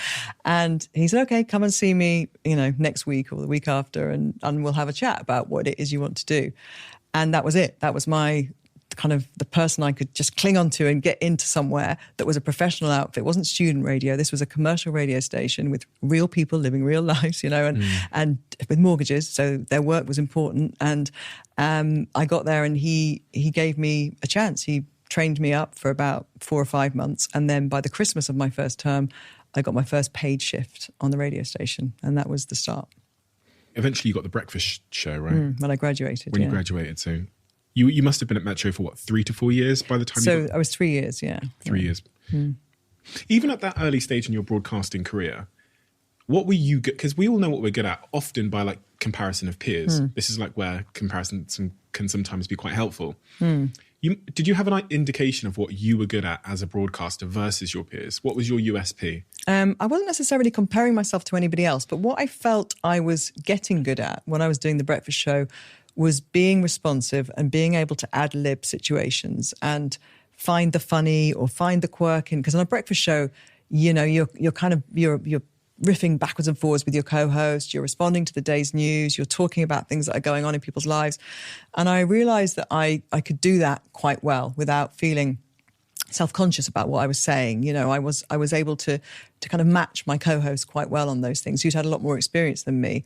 And he said, okay, come and see me, next week or the week after, and we'll have a chat about what it is you want to do. And that was it. That was my kind of the person I could just cling on to and get into somewhere that was a professional outfit. It wasn't student radio. This was a commercial radio station with real people living real lives, and with mortgages. So their work was important. And I got there, and he gave me a chance. He trained me up for about 4 or 5 months. And then by the Christmas of my first term, I got my first paid shift on the radio station, and that was the start. Eventually you got the breakfast show, right? When I graduated, When you graduated, so you must have been at Metro for what, 3 to 4 years by the time So I was 3 years, yeah. 3 years. Even at that early stage in your broadcasting career, what were you good? Because we all know what we're good at, often by like comparison of peers. This is like where comparisons can sometimes be quite helpful. Did you have an indication of what you were good at as a broadcaster versus your peers? What was your USP? I wasn't necessarily comparing myself to anybody else, but what I felt I was getting good at when I was doing the breakfast show was being responsive and being able to ad-lib situations and find the funny or find the quirk in. Because on a breakfast show, you know, you're riffing backwards and forwards with your co-host, you're responding to the day's news, you're talking about things that are going on in people's lives. And I realised that I could do that quite well without feeling self-conscious about what I was saying. You know, I was able to kind of match my co-host quite well on those things, who's had a lot more experience than me.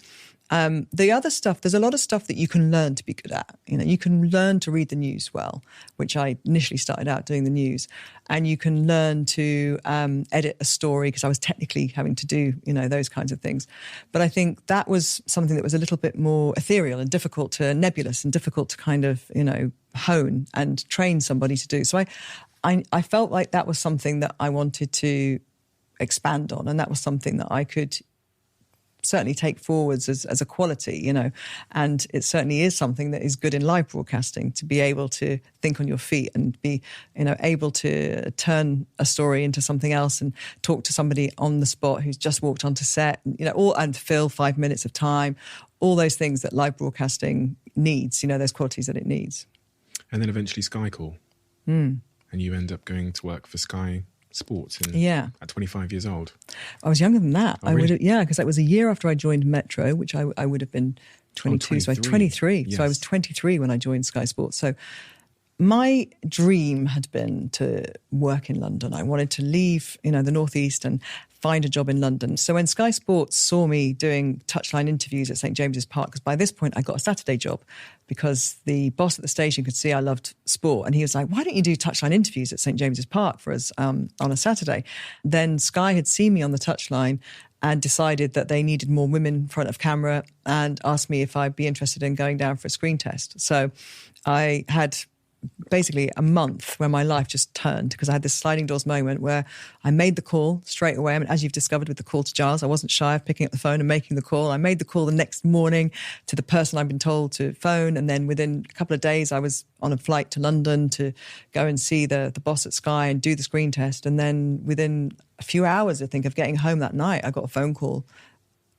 The other stuff, there's a lot of stuff that you can learn to be good at. You know, you can learn to read the news well, which I initially started out doing the news. And you can learn to edit a story, because I was technically having to do, you know, those kinds of things. But I think that was something that was a little bit more ethereal and difficult to nebulous and difficult to kind of, you know, hone and train somebody to do. So I felt like that was something that I wanted to expand on, and that was something that I could certainly take forwards as a quality, you know. And it certainly is something that is good in live broadcasting, to be able to think on your feet and be, you know, able to turn a story into something else and talk to somebody on the spot who's just walked onto set, you know, and fill 5 minutes of time, all those things that live broadcasting needs, you know, those qualities that it needs. And then eventually Sky Call. And you end up going to work for Sky Sports at 25 years old. I was younger than that. Oh, really? Because that was a year after I joined Metro, which I would have been 22. So I was 23. Yes. So I was 23 when I joined Sky Sports. So my dream had been to work in London. I wanted to leave, you know, the Northeast and find a job in London. So when Sky Sports saw me doing touchline interviews at St James's Park, because by this point I got a Saturday job, because the boss at the station could see I loved sport, and he was like, why don't you do touchline interviews at St James's Park for us on a Saturday? Then Sky had seen me on the touchline and decided that they needed more women in front of camera and asked me if I'd be interested in going down for a screen test. So I had basically a month where my life just turned, because I had this sliding doors moment where I made the call straight away. I mean, as you've discovered with the call to Giles, I wasn't shy of picking up the phone and making the call. I made the call the next morning to the person I'd been told to phone. And then within a couple of days, I was on a flight to London to go and see the boss at Sky and do the screen test. And then within a few hours, I think, of getting home that night, I got a phone call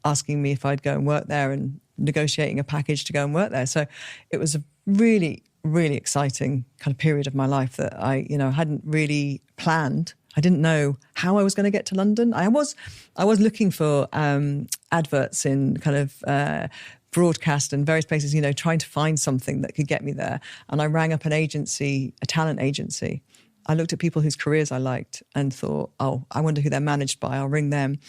asking me if I'd go and work there and negotiating a package to go and work there. So it was a really exciting kind of period of my life that I, you know, hadn't really planned. I didn't know how I was going to get to London. I was looking for adverts in kind of broadcast and various places, you know, trying to find something that could get me there. And I rang up an agency, a talent agency. I looked at people whose careers I liked and thought, oh, I wonder who they're managed by. I'll ring them.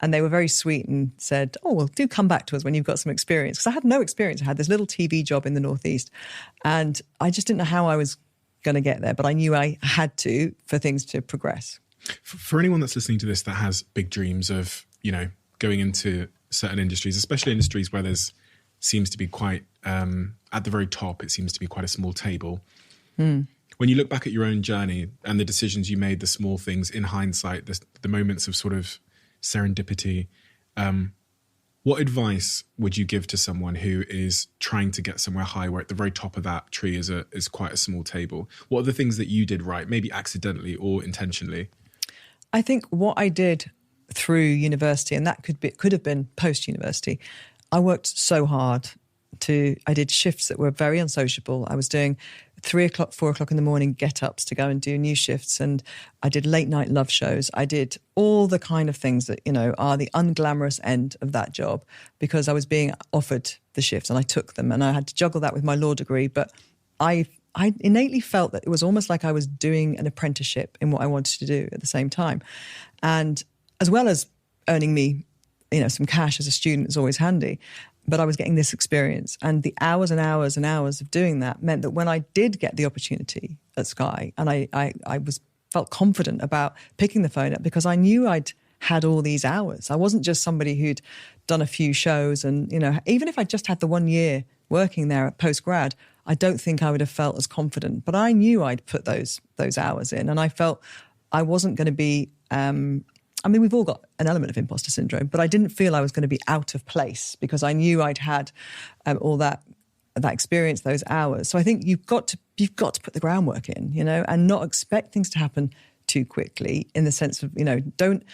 And they were very sweet and said, oh, well, do come back to us when you've got some experience. Because I had no experience. I had this little TV job in the Northeast. And I just didn't know how I was going to get there. But I knew I had to for things to progress. For anyone that's listening to this that has big dreams of, you know, going into certain industries, especially industries where there's seems to be quite, at the very top, it seems to be quite a small table. When you look back at your own journey and the decisions you made, the small things in hindsight, the moments of sort of serendipity, what advice would you give to someone who is trying to get somewhere high, where at the very top of that tree is quite a small table? What are the things that you did right, maybe accidentally or intentionally? I think what I did through university, and that could have been post-university, I worked so hard. I did shifts that were very unsociable. I was doing 3 o'clock, 4 o'clock in the morning get-ups to go and do new shifts. And I did late-night love shows. I did all the kind of things that, you know, are the unglamorous end of that job, because I was being offered the shifts and I took them. And I had to juggle that with my law degree. But I innately felt that it was almost like I was doing an apprenticeship in what I wanted to do at the same time. And as well as earning me, you know, some cash as a student is always handy. But I was getting this experience, and the hours and hours and hours of doing that meant that when I did get the opportunity at Sky, and I felt confident about picking the phone up, because I knew I'd had all these hours. I wasn't just somebody who'd done a few shows and, you know, even if I just had the 1 year working there at post-grad, I don't think I would have felt as confident. But I knew I'd put those hours in, and I felt I wasn't going to be... I mean, we've all got an element of imposter syndrome, but I didn't feel I was going to be out of place because I knew I'd had all that experience, those hours. So I think you've got to put the groundwork in, you know, and not expect things to happen too quickly, in the sense of, you know, don't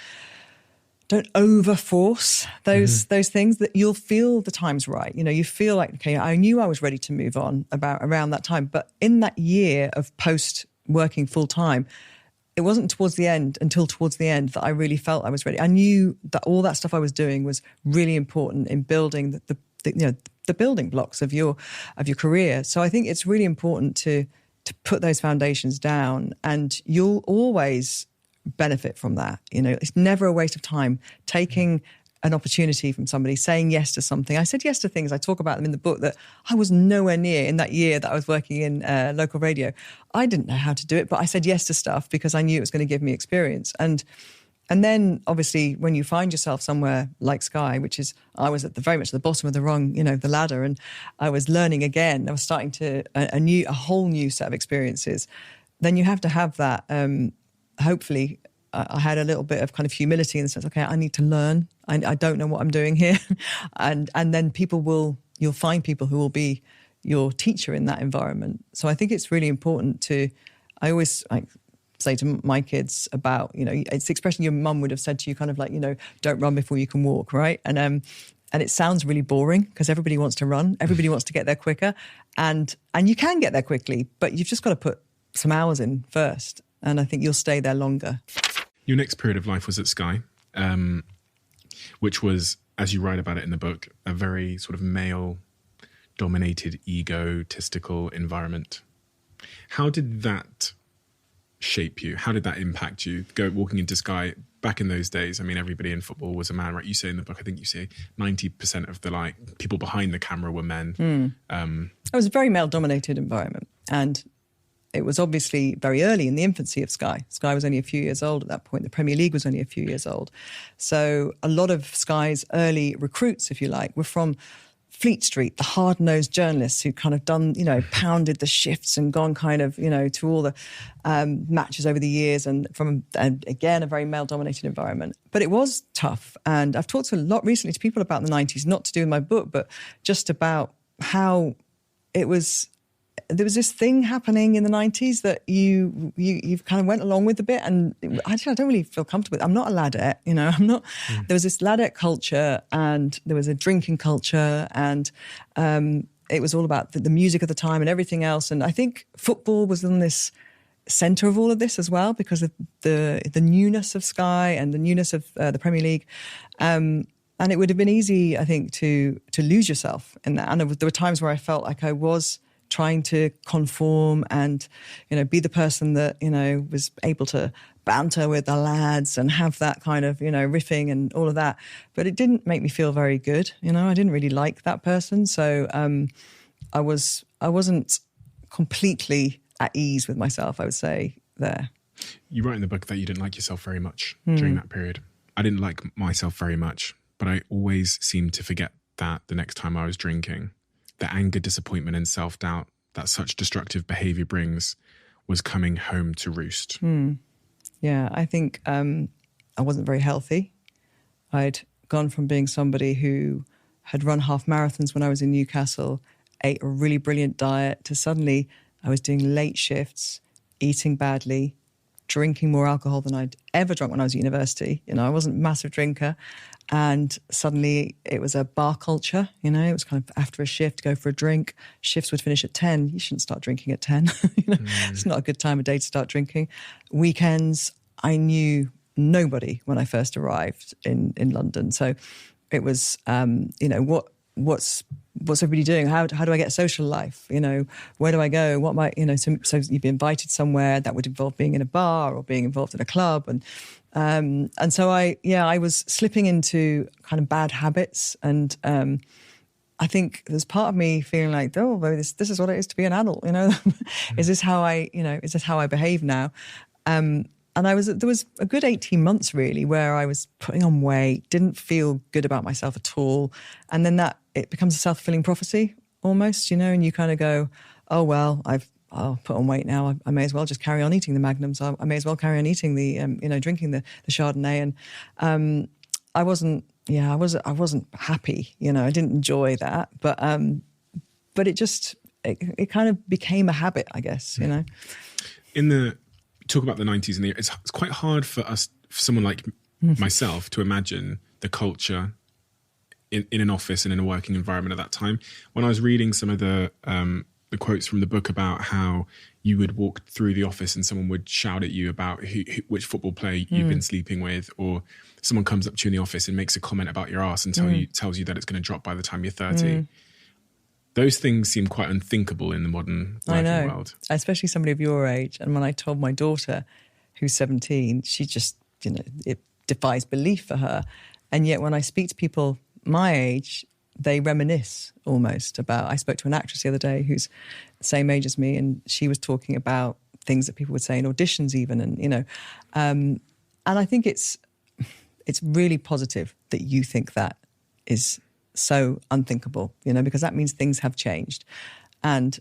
overforce those things. That you'll feel the time's right. You know, you feel like, okay, I knew I was ready to move on around that time, but in that year of post working full time, it wasn't until towards the end that I really felt I was ready. I knew that all that stuff I was doing was really important in building the building blocks of your career. So I think it's really important to put those foundations down, and you'll always benefit from that. You know, it's never a waste of time taking an opportunity from somebody, saying yes to something. I said yes to things, I talk about them in the book, that I was nowhere near in that year that I was working in local radio. I didn't know how to do it, but I said yes to stuff because I knew it was going to give me experience. And then obviously when you find yourself somewhere like Sky, which is, I was very much at the bottom of the ladder, and I was learning again, I was starting to a whole new set of experiences. Then you have to have that, hopefully, I had a little bit of kind of humility in the sense, okay, I need to learn. I don't know what I'm doing here. and then you'll find people who will be your teacher in that environment. So I think it's really important I always say to my kids about, you know, it's the expression your mum would have said to you, kind of like, you know, don't run before you can walk, right? And it sounds really boring because everybody wants to run. Everybody wants to get there quicker. And you can get there quickly, but you've just got to put some hours in first. And I think you'll stay there longer. Your next period of life was at Sky, which was, as you write about it in the book, a very sort of male-dominated, egotistical environment. How did that shape you? How did that impact you? Walking into Sky back in those days, I mean, everybody in football was a man, right? You say in the book, I think you say 90% of the people behind the camera were men. It was a very male-dominated environment, and it was obviously very early in the infancy of Sky. Sky was only a few years old at that point. The Premier League was only a few years old. So a lot of Sky's early recruits, if you like, were from Fleet Street, the hard-nosed journalists who kind of done, you know, pounded the shifts and gone kind of, you know, to all the matches over the years, and again, a very male-dominated environment. But it was tough. And I've talked a lot recently to people about the 90s, not to do with my book, but just about how it was... There was this thing happening in the 90s that you kind of went along with a bit, and I don't really feel comfortable with it. I'm not a ladette, you know. I'm not. There was this ladette culture, and there was a drinking culture, and it was all about the music of the time and everything else. And I think football was in this centre of all of this as well, because of the newness of Sky and the newness of the Premier League. And it would have been easy, I think, to lose yourself in that. And there were times where I felt like I was trying to conform and, you know, be the person that, you know, was able to banter with the lads and have that kind of, you know, riffing and all of that. But it didn't make me feel very good. You know, I didn't really like that person. So I wasn't completely at ease with myself, I would say, there. You write in the book that you didn't like yourself very much during that period. I didn't like myself very much, but I always seemed to forget that the next time I was drinking. The anger, disappointment and self-doubt that such destructive behaviour brings was coming home to roost. Yeah, I think I wasn't very healthy. I'd gone from being somebody who had run half marathons when I was in Newcastle, ate a really brilliant diet, to suddenly I was doing late shifts, eating badly, drinking more alcohol than I'd ever drunk when I was at university. You know, I wasn't a massive drinker. And suddenly it was a bar culture, you know, it was kind of after a shift, go for a drink. Shifts would finish at 10. You shouldn't start drinking at 10. You know, It's not a good time of day to start drinking. Weekends, I knew nobody when I first arrived in London. So it was, you know, what's everybody doing? How do I get a social life? You know, where do I go? What might, you know, so you'd be invited somewhere that would involve being in a bar or being involved in a club. And so I was slipping into kind of bad habits. And I think there's part of me feeling like, oh, this is what it is to be an adult, you know? Is this how I behave now? And there was a good 18 months really where I was putting on weight, didn't feel good about myself at all. And then it becomes a self-fulfilling prophecy almost, and you kind of go, oh, well, I'll put on weight now. I may as well just carry on eating the Magnums. I may as well carry on eating drinking the Chardonnay. And I wasn't happy, I didn't enjoy that. But it kind of became a habit, I guess, Talk about the 90s and it's quite hard for someone like myself to imagine the culture in an office and in a working environment at that time. When I was reading some of the quotes from the book about how you would walk through the office and someone would shout at you about which football player you've been sleeping with, or someone comes up to you in the office and makes a comment about your ass and tells you that it's going to drop by the time you're 30. Those things seem quite unthinkable in the modern working world. Especially somebody of your age. And when I told my daughter, who's 17, she just, it defies belief for her. And yet when I speak to people my age, they reminisce almost about, I spoke to an actress the other day who's the same age as me, and she was talking about things that people would say in auditions even. And I think it's really positive that you think that is so unthinkable, because that means things have changed. And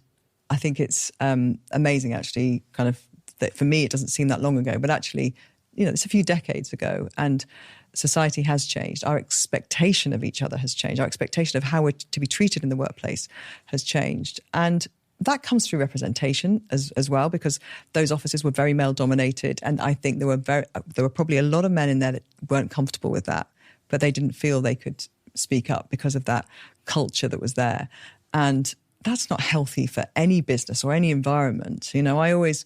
I think it's amazing, actually, kind of, that for me, it doesn't seem that long ago, but actually, it's a few decades ago, and society has changed. Our expectation of each other has changed. Our expectation of how we're to be treated in the workplace has changed. And that comes through representation as well, because those offices were very male-dominated, and I think there were probably a lot of men in there that weren't comfortable with that, but they didn't feel they could speak up because of that culture that was there. And that's not healthy for any business or any environment. I always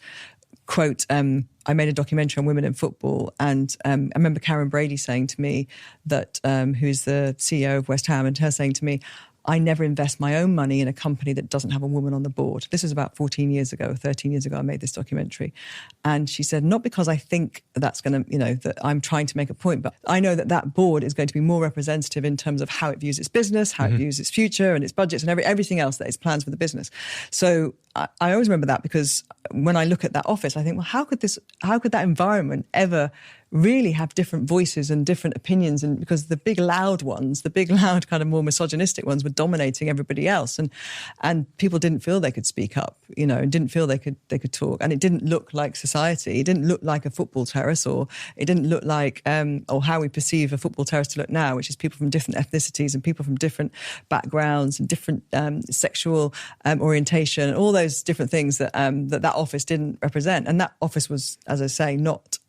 quote, I made a documentary on women in football, and I remember Karen Brady saying to me that, who's the CEO of West Ham, and her saying to me, I never invest my own money in a company that doesn't have a woman on the board. This is about 14 years ago, 13 years ago, I made this documentary. And she said, not because I think that's going to, that I'm trying to make a point, but I know that board is going to be more representative in terms of how it views its business, how it views its future and its budgets and everything else that is plans for the business. So I always remember that, because when I look at that office, I think, well, how could that environment ever really have different voices and different opinions? And because the big loud kind of more misogynistic ones were dominating everybody else, and people didn't feel they could speak up, and didn't feel they could talk, and it didn't look like society. It didn't look like a football terrace, or it didn't look like or how we perceive a football terrace to look now, which is people from different ethnicities and people from different backgrounds and different sexual orientation, and all those different things that that office didn't represent. And that office was, as I say, not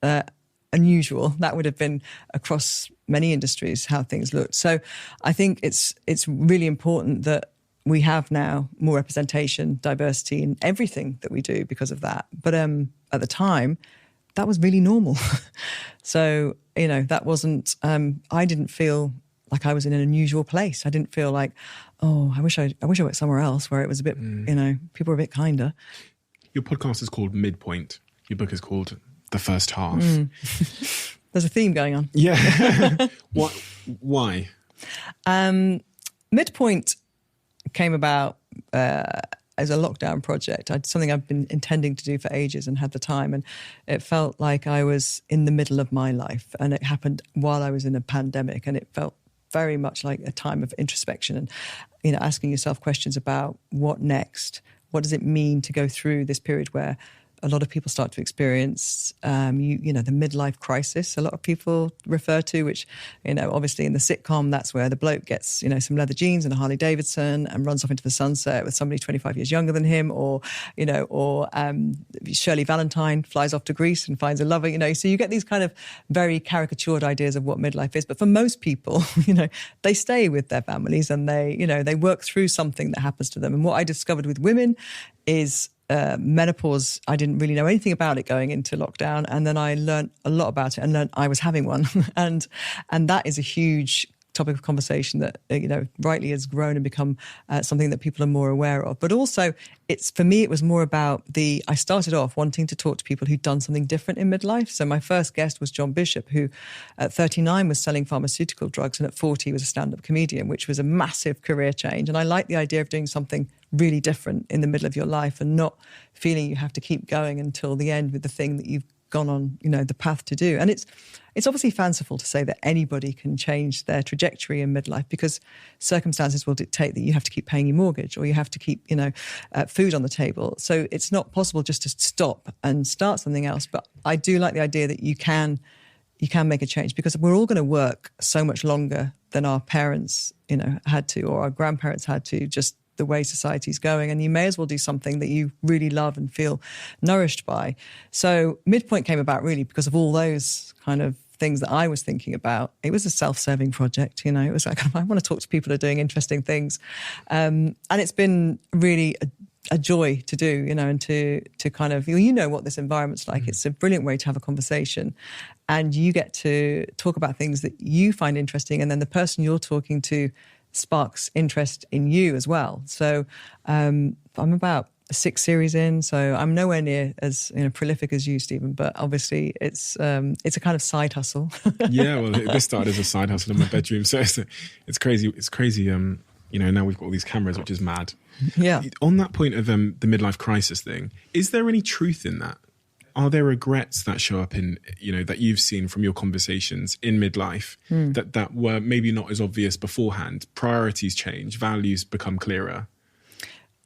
unusual. That would have been across many industries how things looked. So I think it's really important that we have now more representation, diversity in everything that we do because of that. But at the time, that was really normal. So, that wasn't, I didn't feel like I was in an unusual place. I didn't feel like, oh, I wish I worked somewhere else where it was a bit, people were a bit kinder. Your podcast is called Midpoint. Your book is called The First Half. There's a theme going on. Yeah. Why? Midpoint came about as a lockdown project. Something I've been intending to do for ages and had the time. And it felt like I was in the middle of my life. And it happened while I was in a pandemic. And it felt very much like a time of introspection and, asking yourself questions about what next? What does it mean to go through this period where a lot of people start to experience, the midlife crisis, a lot of people refer to, which, obviously in the sitcom, that's where the bloke gets, some leather jeans and a Harley Davidson and runs off into the sunset with somebody 25 years younger than him, or Shirley Valentine flies off to Greece and finds a lover, so you get these kind of very caricatured ideas of what midlife is. But for most people, they stay with their families and they work through something that happens to them. And what I discovered with women is menopause. I didn't really know anything about it going into lockdown, and then I learned a lot about it and learned I was having one, and that is a huge topic of conversation that rightly has grown and become something that people are more aware of. But also, for me, it was more about I started off wanting to talk to people who'd done something different in midlife. So my first guest was John Bishop, who at 39 was selling pharmaceutical drugs, and at 40 was a stand-up comedian, which was a massive career change. And I like the idea of doing something really different in the middle of your life and not feeling you have to keep going until the end with the thing that you've gone on, the path to do. And it's obviously fanciful to say that anybody can change their trajectory in midlife, because circumstances will dictate that you have to keep paying your mortgage, or you have to keep, food on the table. So it's not possible just to stop and start something else. But I do like the idea that you can make a change, because we're all going to work so much longer than our parents, had to, or our grandparents had to, just the way society's going. And you may as well do something that you really love and feel nourished by. So Midpoint came about really because of all those kind of things that I was thinking about. It was a self-serving project, it was like, I want to talk to people who are doing interesting things. And it's been really a joy to do, and to kind of, what this environment's like. It's a brilliant way to have a conversation, and you get to talk about things that you find interesting, and then the person you're talking to sparks interest in you as well. So I'm about 6 series in, so I'm nowhere near as prolific as you, Stephen. But obviously, it's a kind of side hustle. Yeah, well, this started as a side hustle in my bedroom, so it's crazy. It's crazy. Now we've got all these cameras, which is mad. Yeah. On that point of the midlife crisis thing, is there any truth in that? Are there regrets that show up in, that you've seen from your conversations in midlife that were maybe not as obvious beforehand? Priorities change, values become clearer.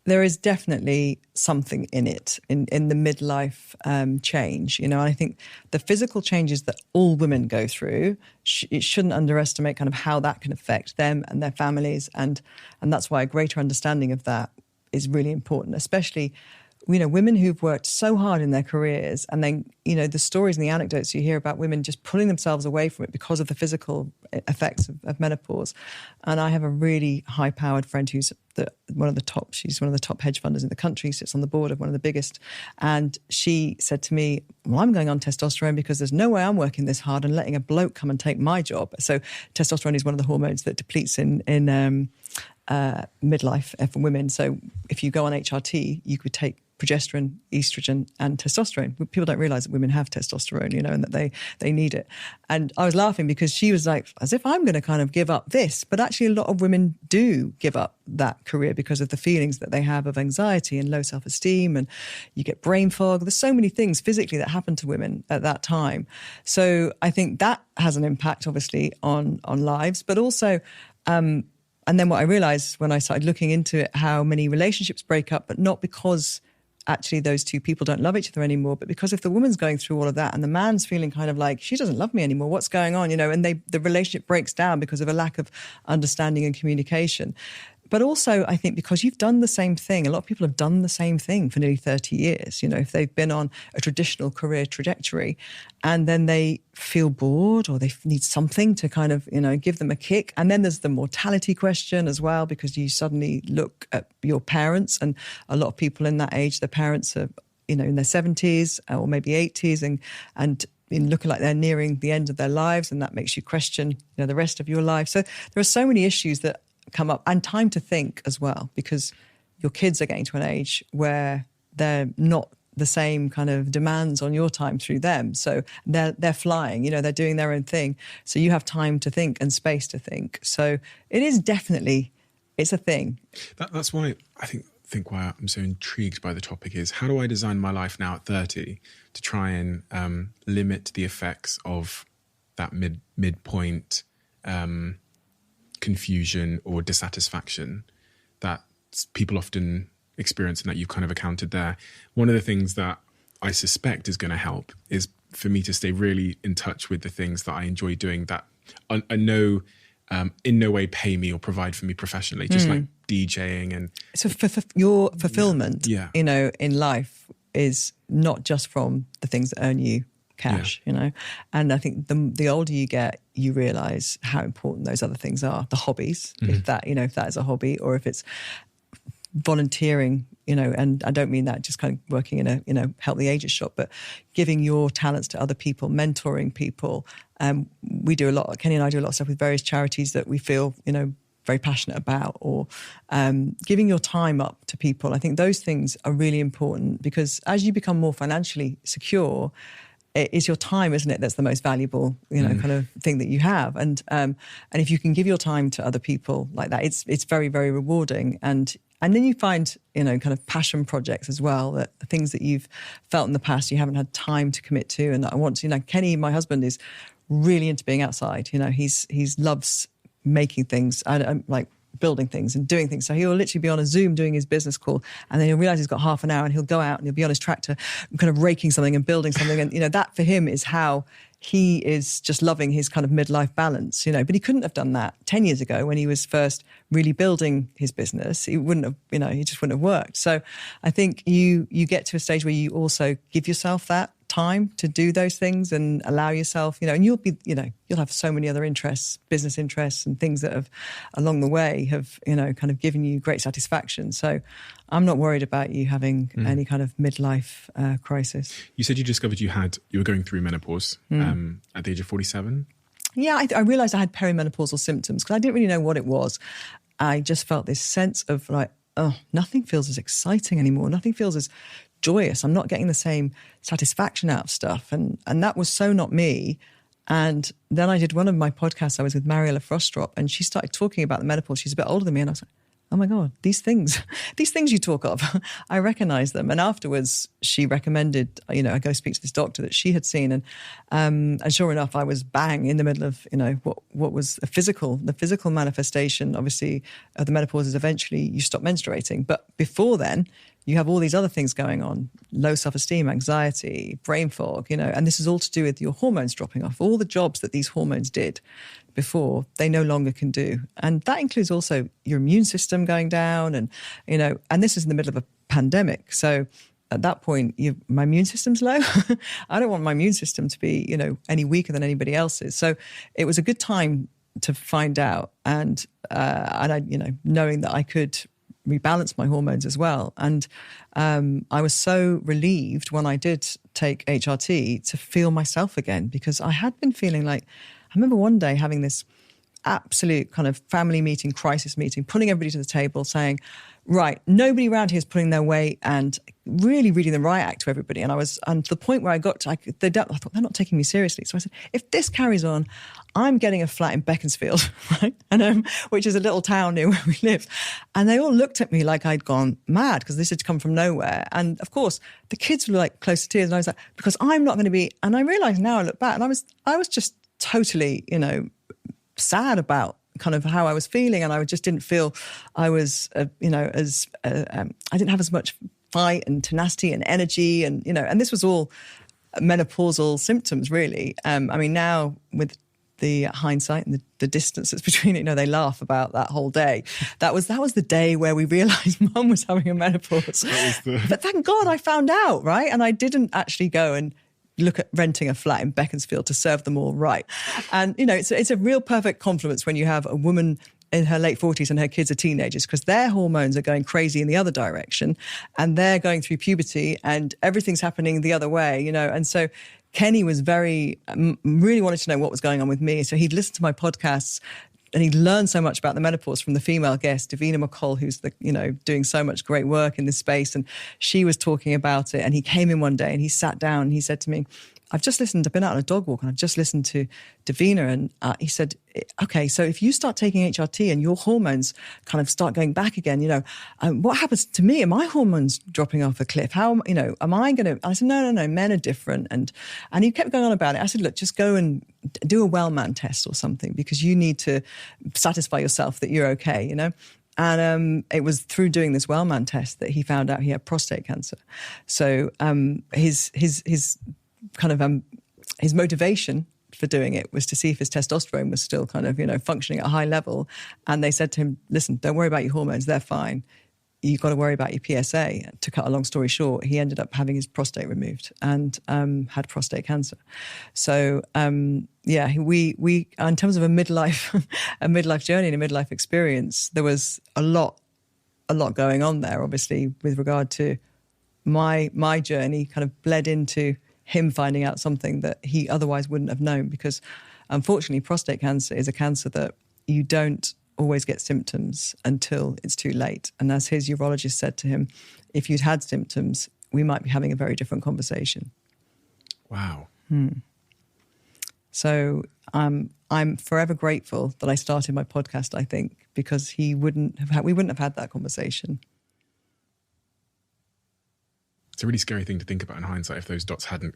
There is definitely something in it, in the midlife change. I think the physical changes that all women go through, it shouldn't underestimate kind of how that can affect them and their families. And that's why a greater understanding of that is really important, especially women who've worked so hard in their careers, and then, the stories and the anecdotes you hear about women just pulling themselves away from it because of the physical effects of menopause. And I have a really high-powered friend who's one of the top hedge funders in the country, sits on the board of one of the biggest. And she said to me, well, I'm going on testosterone because there's no way I'm working this hard and letting a bloke come and take my job. So testosterone is one of the hormones that depletes in midlife for women. So if you go on HRT, you could take progesterone, estrogen, and testosterone. People don't realise that women have testosterone, and that they need it. And I was laughing because she was like, as if I'm going to kind of give up this. But actually a lot of women do give up that career because of the feelings that they have of anxiety and low self-esteem, and you get brain fog. There's so many things physically that happen to women at that time. So I think that has an impact, obviously, on lives, but also... and then what I realised when I started looking into it, how many relationships break up, but not because actually those two people don't love each other anymore, but because if the woman's going through all of that and the man's feeling kind of like, she doesn't love me anymore, what's going on, and the relationship breaks down because of a lack of understanding and communication. But also, I think because you've done the same thing, a lot of people have done the same thing for nearly 30 years, if they've been on a traditional career trajectory, and then they feel bored or they need something to kind of, give them a kick. And then there's the mortality question as well, because you suddenly look at your parents, and a lot of people in that age, their parents are, in their 70s or maybe 80s, and looking like they're nearing the end of their lives, and that makes you question, the rest of your life. So there are so many issues that come up, and time to think as well, because your kids are getting to an age where they're not the same kind of demands on your time through them. So they're flying, they're doing their own thing. So you have time to think and space to think. So it is definitely, it's a thing. That's why I think why I'm so intrigued by the topic is, how do I design my life now at 30 to try and limit the effects of that midpoint confusion or dissatisfaction that people often experience, and that you've kind of accounted there. One of the things that I suspect is going to help is for me to stay really in touch with the things that I enjoy doing that I know in no way pay me or provide for me professionally, just like DJing. And so for your fulfillment, yeah. In life is not just from the things that earn you cash, and I think the older you get, you realise how important those other things are, the hobbies, if that is a hobby, or if it's volunteering, and I don't mean that just kind of working in a help the aged shop, but giving your talents to other people, mentoring people. We do a lot, Kenny and I do a lot of stuff with various charities that we feel, very passionate about, or giving your time up to people. I think those things are really important, because as you become more financially secure, it is your time, isn't it, that's the most valuable, kind of thing that you have. And if you can give your time to other people like that, it's very, very rewarding. And And then you find, kind of passion projects as well, that things that you've felt in the past you haven't had time to commit to. And I want to, Kenny, my husband, is really into being outside. He's loves making things. I'm like building things and doing things. So he'll literally be on a Zoom doing his business call, and then he'll realize he's got half an hour, and he'll go out and he'll be on his tractor kind of raking something and building something. And, that for him is how he is just loving his kind of midlife balance, but he couldn't have done that 10 years ago when he was first really building his business. He wouldn't have, he just wouldn't have worked. So I think you get to a stage where you also give yourself that time to do those things and allow yourself, and you'll be, you'll have so many other interests, business interests and things that have along the way have, kind of given you great satisfaction. So I'm not worried about you having any kind of midlife crisis. You said you discovered you were going through menopause at the age of 47. Yeah, I realised I had perimenopausal symptoms because I didn't really know what it was. I just felt this sense of like, oh, nothing feels as exciting anymore. Nothing feels as joyous. I'm not getting the same satisfaction out of stuff. And that was so not me. And then I did one of my podcasts. I was with Mariella Frostrop, and she started talking about the menopause. She's a bit older than me. And I was like, oh my God, these things you talk of, I recognize them. And afterwards she recommended, I go speak to this doctor that she had seen. And sure enough, I was bang in the middle of, what was the physical manifestation, obviously, of the menopause is eventually you stop menstruating. But before then, you have all these other things going on, low self-esteem, anxiety, brain fog, and this is all to do with your hormones dropping off. All the jobs that these hormones did before, they no longer can do. And that includes also your immune system going down and this is in the middle of a pandemic. So at that point, my immune system's low. I don't want my immune system to be, any weaker than anybody else's. So it was a good time to find out. And I, knowing that I could rebalance my hormones as well. And I was so relieved when I did take HRT to feel myself again, because I had been feeling like, I remember one day having this absolute kind of family meeting, crisis meeting, putting everybody to the table saying, right, nobody around here is putting their weight, and really reading the riot act to everybody. And I was, and to the point where I got to, I thought, they're not taking me seriously. So I said, if this carries on, I'm getting a flat in Beaconsfield, right? And which is a little town near where we live. And they all looked at me like I'd gone mad, because this had come from nowhere. And of course, the kids were like close to tears. And I was like, because I'm not going to be, and I realized now I look back, and I was just totally, sad about kind of how I was feeling. And I just didn't feel I was, I didn't have as much fight and tenacity and energy. And, and this was all menopausal symptoms, really. Now with the hindsight and the distance that's between it, they laugh about that whole day. That was the day where we realised Mum was having a menopause. But thank God I found out, right? And I didn't actually go and look at renting a flat in Beaconsfield to serve them all right. And, it's a real perfect confluence when you have a woman in her late 40s and her kids are teenagers, because their hormones are going crazy in the other direction and they're going through puberty and everything's happening the other way, And so Kenny was really wanted to know what was going on with me. So he'd listened to my podcasts, and he learned so much about the menopause from the female guest, Davina McCall, who's doing so much great work in this space. And she was talking about it. And he came in one day and he sat down and he said to me, I've been out on a dog walk and I've just listened to Davina. And he said, okay, so if you start taking HRT and your hormones kind of start going back again, what happens to me? Are my hormones dropping off a cliff? How, am I going to, I said, no, men are different. And he kept going on about it. I said, look, just go and do a Wellman test or something, because you need to satisfy yourself that you're okay, And it was through doing this Wellman test that he found out he had prostate cancer. So his kind of his motivation for doing it was to see if his testosterone was still kind of, functioning at a high level. And they said to him, listen, don't worry about your hormones. They're fine. You've got to worry about your PSA. To cut a long story short, he ended up having his prostate removed and had prostate cancer. So, we in terms of a midlife journey and a midlife experience, there was a lot going on there, obviously, with regard to my journey kind of bled into him finding out something that he otherwise wouldn't have known, because unfortunately prostate cancer is a cancer that you don't always get symptoms until it's too late. And as his urologist said to him, if you'd had symptoms, we might be having a very different conversation. Wow. So I'm forever grateful that I started my podcast, I think, because we wouldn't have had that conversation. It's a really scary thing to think about in hindsight if those dots hadn't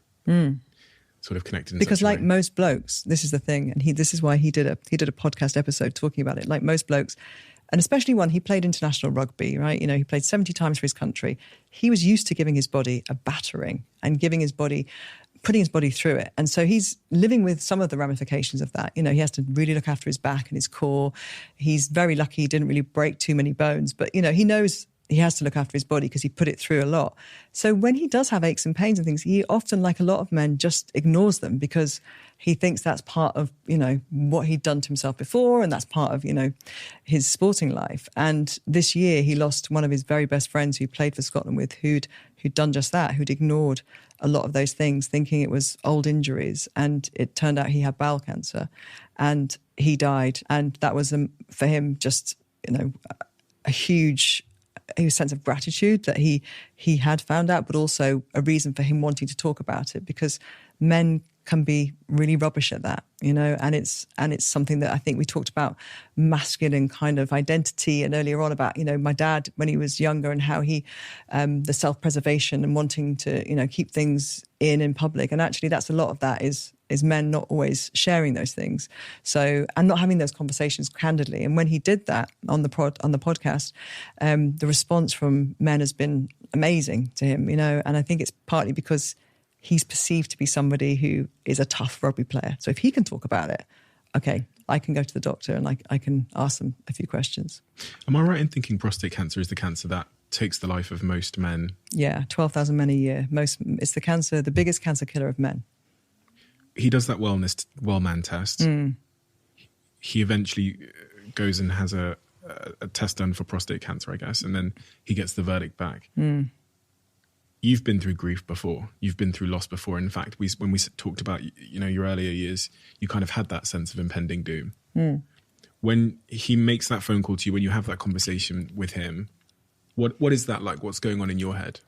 sort of connected in Because such a like way. most blokes, this is the thing, and this is why he did a podcast episode talking about it. Like most blokes, and especially one, he played international rugby, right? You know, he played 70 times for his country. He was used to giving his body a battering and putting his body through it. And so he's living with some of the ramifications of that. You know, he has to really look after his back and his core. He's very lucky he didn't really break too many bones, but, you know, he knows he has to look after his body because he put it through a lot. So when he does have aches and pains and things, he often, like a lot of men, just ignores them because he thinks that's part of, you know, what he'd done to himself before, and that's part of, you know, his sporting life. And this year he lost one of his very best friends who played for Scotland with, who'd done just that, who'd ignored a lot of those things, thinking it was old injuries. And it turned out he had bowel cancer and he died. And that was, for him, just, you know, a huge sense of gratitude that he had found out, but also a reason for him wanting to talk about it, because men can be really rubbish at that, you know, and it's something that I think we talked about masculine kind of identity, and earlier on about, you know, my dad when he was younger and how he, the self-preservation and wanting to, you know, keep things in public. And actually that's a lot of that is men not always sharing those things. So, and not having those conversations candidly. And when he did that on the podcast, the response from men has been amazing to him, you know, and I think it's partly because he's perceived to be somebody who is a tough rugby player. So if he can talk about it, okay, I can go to the doctor and I can ask them a few questions. Am I right in thinking prostate cancer is the cancer that takes the life of most men? Yeah, 12,000 men a year. It's the biggest cancer killer of men. He does that well-man test. He eventually goes and has a test done for prostate cancer, I guess, and then he gets the verdict back. You've been through grief before. You've been through loss before. In fact, when we talked about, you know, your earlier years, you kind of had that sense of impending doom. When he makes that phone call to you, when you have that conversation with him, what is that like? What's going on in your head?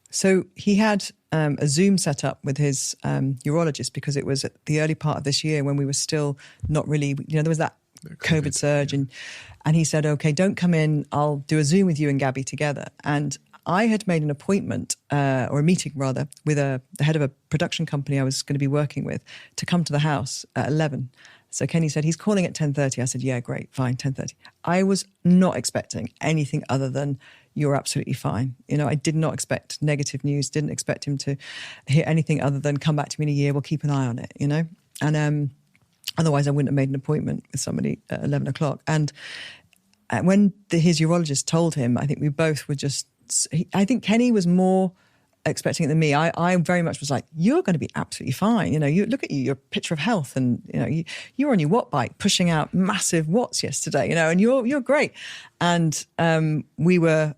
So he had a Zoom set up with his urologist because it was at the early part of this year when we were still not really, you know, there was that COVID surge, and he said, okay, don't come in. I'll do a Zoom with you and Gabby together. And I had made an appointment, or a meeting rather, with the head of a production company I was going to be working with to come to the house at 11. So Kenny said, he's calling at 10:30. I said, yeah, great, fine, 10:30. I was not expecting anything other than, you're absolutely fine. You know, I did not expect negative news, didn't expect him to hear anything other than come back to me in a year, we'll keep an eye on it, you know? And otherwise I wouldn't have made an appointment with somebody at 11 o'clock. And when his urologist told him, I think we both were just, I think Kenny was more expecting it than me. I very much was like, you're going to be absolutely fine. You know, you look at you're a picture of health, and you know, you were on your watt bike pushing out massive watts yesterday, you know, and you're great. And we were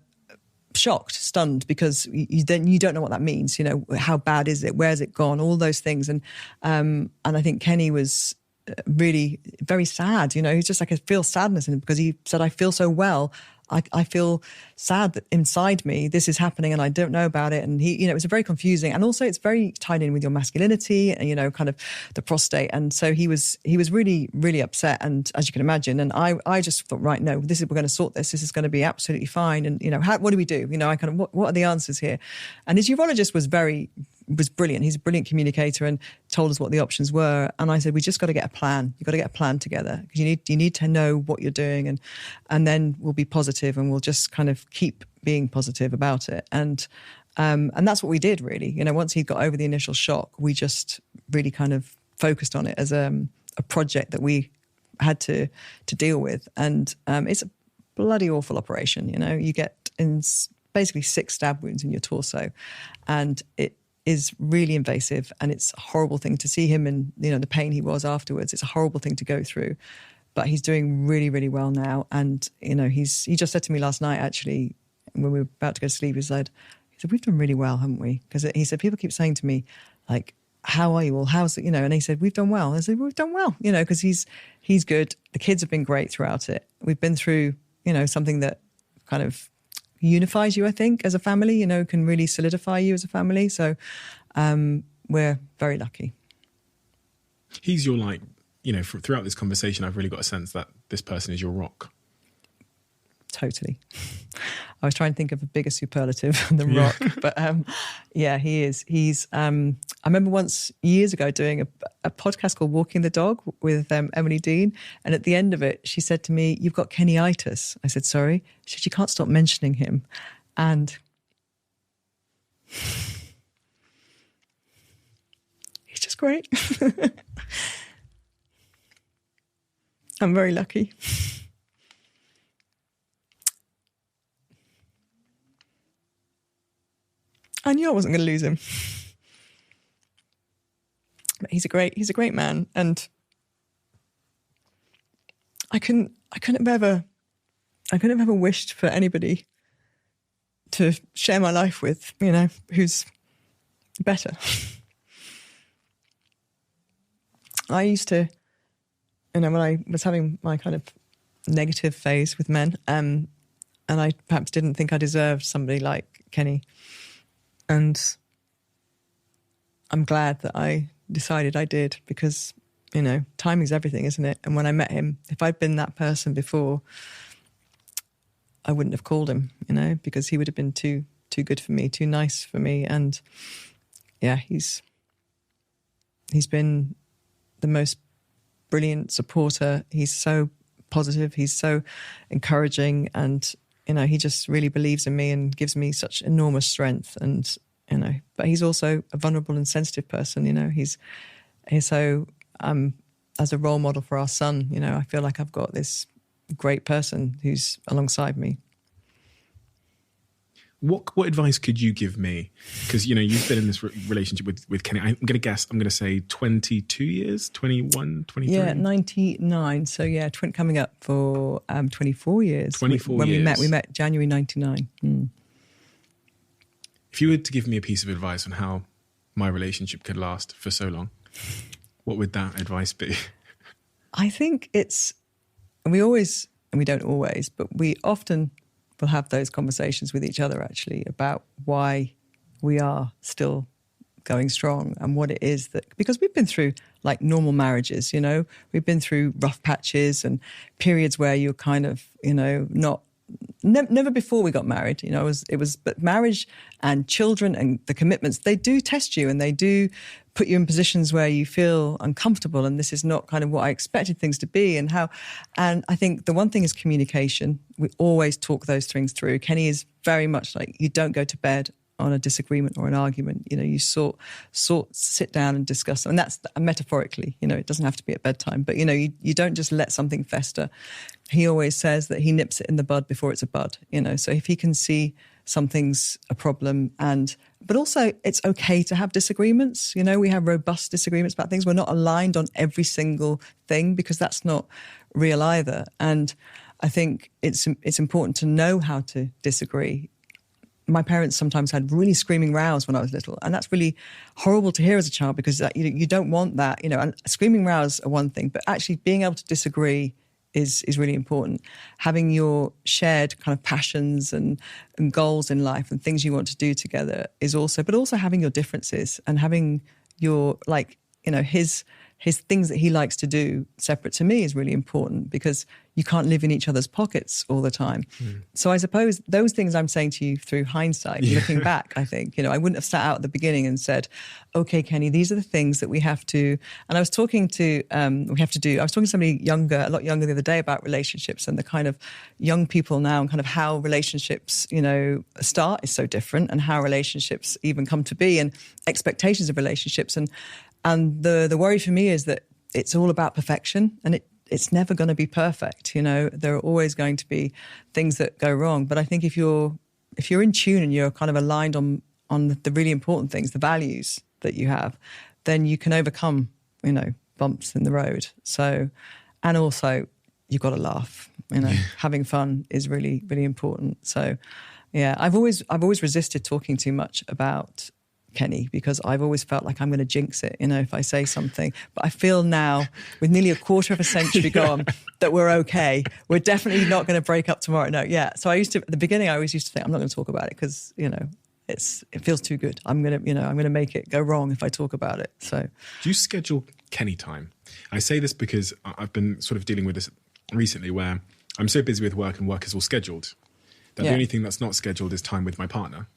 shocked, stunned, because you don't know what that means. You know, how bad is it? Where's it gone? All those things. And I think Kenny was really very sad. You know, he's just like, I feel sadness in him because he said, I feel so well. I feel sad that inside me this is happening and I don't know about it. And he, you know, it was very confusing. And also it's very tied in with your masculinity and, you know, kind of the prostate. And so he was really, really upset. And as you can imagine, and I just thought, right, no, we're going to sort this. This is going to be absolutely fine. And, you know, what do we do? You know, I kind of, what are the answers here? And his urologist was brilliant. He's a brilliant communicator and told us what the options were. And I said, we just got to get a plan. You've got to get a plan together because you need to know what you're doing, and then we'll be positive and we'll just kind of keep being positive about it. And that's what we did, really. You know, once he got over the initial shock, we just really kind of focused on it as a project that we had to deal with. And it's a bloody awful operation. You know, you get basically 6 stab wounds in your torso, and it is really invasive, and it's a horrible thing to see him and, you know, the pain he was afterwards. It's a horrible thing to go through, but he's doing really, really well now. And, you know, he just said to me last night, actually, when we were about to go to sleep, he said, we've done really well, haven't we? Because he said, people keep saying to me, like, how are you all? How's it, you know? And he said, we've done well. I said, we've done well, you know, because he's good. The kids have been great throughout it. We've been through, you know, something that kind of unifies you, I think, as a family, you know, can really solidify you as a family. So we're very lucky. He's your, like, you know, throughout this conversation, I've really got a sense that this person is your rock. totally. I was trying to think of a bigger superlative than rock, but yeah, he is. He's. I remember once years ago doing a podcast called Walking the Dog with Emily Dean, and at the end of it, she said to me, "You've got Kenny-itis." I said, "Sorry." She said, "You can't stop mentioning him," and he's just great. I'm very lucky. I knew I wasn't going to lose him. But he's a great man, and I couldn't have ever wished for anybody to share my life with, who's better. I used to, when I was having my kind of negative phase with men, and I perhaps didn't think I deserved somebody like Kenny. And I'm glad that I decided I did, because, timing's everything, isn't it? And when I met him, if I'd been that person before, I wouldn't have called him, because he would have been too good for me, too nice for me. And yeah, he's been the most brilliant supporter. He's so positive. He's so encouraging, and he just really believes in me and gives me such enormous strength. And, but he's also a vulnerable and sensitive person. He's so, as a role model for our son, I feel like I've got this great person who's alongside me. What advice could you give me? Because, you've been in this relationship with Kenny. I'm going to say 22 years, 21, 23? Yeah, 99. So yeah, coming up for 24 years. 24 when years. we met January 99. Mm. If you were to give me a piece of advice on how my relationship could last for so long, what would that advice be? I think we don't always, but we often will have those conversations with each other, actually, about why we are still going strong and what it is because we've been through like normal marriages, we've been through rough patches and periods where you're kind of, never before we got married, but marriage and children and the commitments, they do test you and they do put you in positions where you feel uncomfortable, and this is not kind of what I expected things to be. And I think the one thing is communication. We always talk those things through. Kenny is very much like, you don't go to bed on a disagreement or an argument. You sit down and discuss them. And that's metaphorically, it doesn't have to be at bedtime, but you don't just let something fester. He always says that he nips it in the bud before it's a bud, so if he can see something's a problem, but also it's okay to have disagreements. We have robust disagreements about things. We're not aligned on every single thing, because that's not real either. And I think it's important to know how to disagree. My parents sometimes had really screaming rows when I was little, and that's really horrible to hear as a child, because you don't want that, and screaming rows are one thing, but actually being able to disagree is really important. Having your shared kind of passions and goals in life and things you want to do together is also, but also having your differences and having your, his things that he likes to do separate to me is really important, because you can't live in each other's pockets all the time. Mm. So I suppose those things I'm saying to you through hindsight, looking back, I think, I wouldn't have sat out at the beginning and said, okay, Kenny, these are the things that we have to, and I was talking to somebody a lot younger the other day about relationships and the kind of young people now and kind of how relationships, start is so different, and how relationships even come to be, and expectations of relationships. And the worry for me is that it's all about perfection, and it's never going to be perfect. There are always going to be things that go wrong. But I think if you're in tune and you're kind of aligned on the really important things, the values that you have, then you can overcome, bumps in the road. So, and also you've got to laugh. Having fun is really, really important. So, yeah, I've always resisted talking too much about Kenny, because I've always felt like I'm going to jinx it, if I say something. But I feel now, with nearly a quarter of a century gone, that we're okay. We're definitely not going to break up tomorrow. No, yeah. So at the beginning, I always used to think, I'm not going to talk about it because, it feels too good. I'm going to make it go wrong if I talk about it. So, do you schedule Kenny time? I say this because I've been sort of dealing with this recently, where I'm so busy with work and work is all scheduled that the only thing that's not scheduled is time with my partner.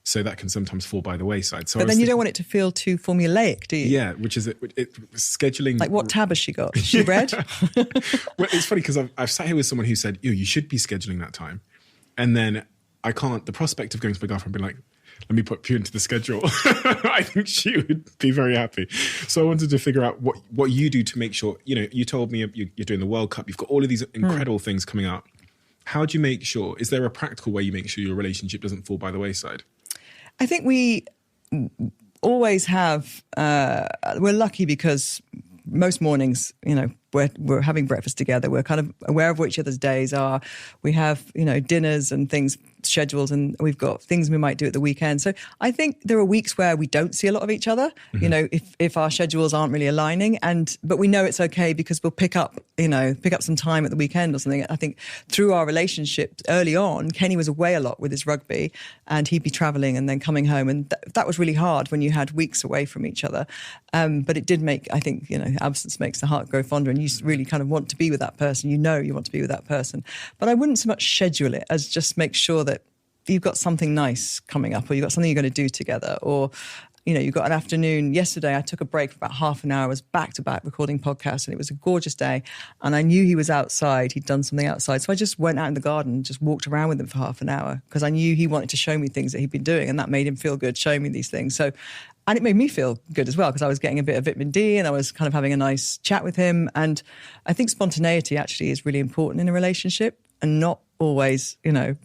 So that can sometimes fall by the wayside. So but then you don't want it to feel too formulaic, do you? Yeah, which is scheduling. Like, what tab has she got? Is she red? Well, it's funny because I've sat here with someone who said, you should be scheduling that time. And then I can't, the prospect of going to my girlfriend and being like, let me put you into the schedule. I think she would be very happy. So I wanted to figure out what you do to make sure, you told me you're doing the World Cup. You've got all of these incredible things coming up. How do you make sure, is there a practical way you make sure your relationship doesn't fall by the wayside? I think we always have, we're lucky because most mornings, we're having breakfast together. We're kind of aware of what each other's days are. We have, dinners and things scheduled, and we've got things we might do at the weekend. So I think there are weeks where we don't see a lot of each other, if our schedules aren't really aligning, but we know it's okay because we'll pick up some time at the weekend or something. I think through our relationship early on, Kenny was away a lot with his rugby and he'd be traveling and then coming home. And that was really hard when you had weeks away from each other. But it did make, I think, absence makes the heart grow fonder, and you really kind of want to be with that person. You want to be with that person. But I wouldn't so much schedule it as just make sure that you've got something nice coming up, or you've got something you're going to do together, or you've got an afternoon. Yesterday I took a break for about half an hour. I was back to back recording podcasts, and it was a gorgeous day, and I knew he was outside. He'd done something outside, so I just went out in the garden and just walked around with him for half an hour because I knew he wanted to show me things that he'd been doing, and that made him feel good showing me these things. And it made me feel good as well because I was getting a bit of vitamin D and I was kind of having a nice chat with him. And I think spontaneity actually is really important in a relationship, and not always,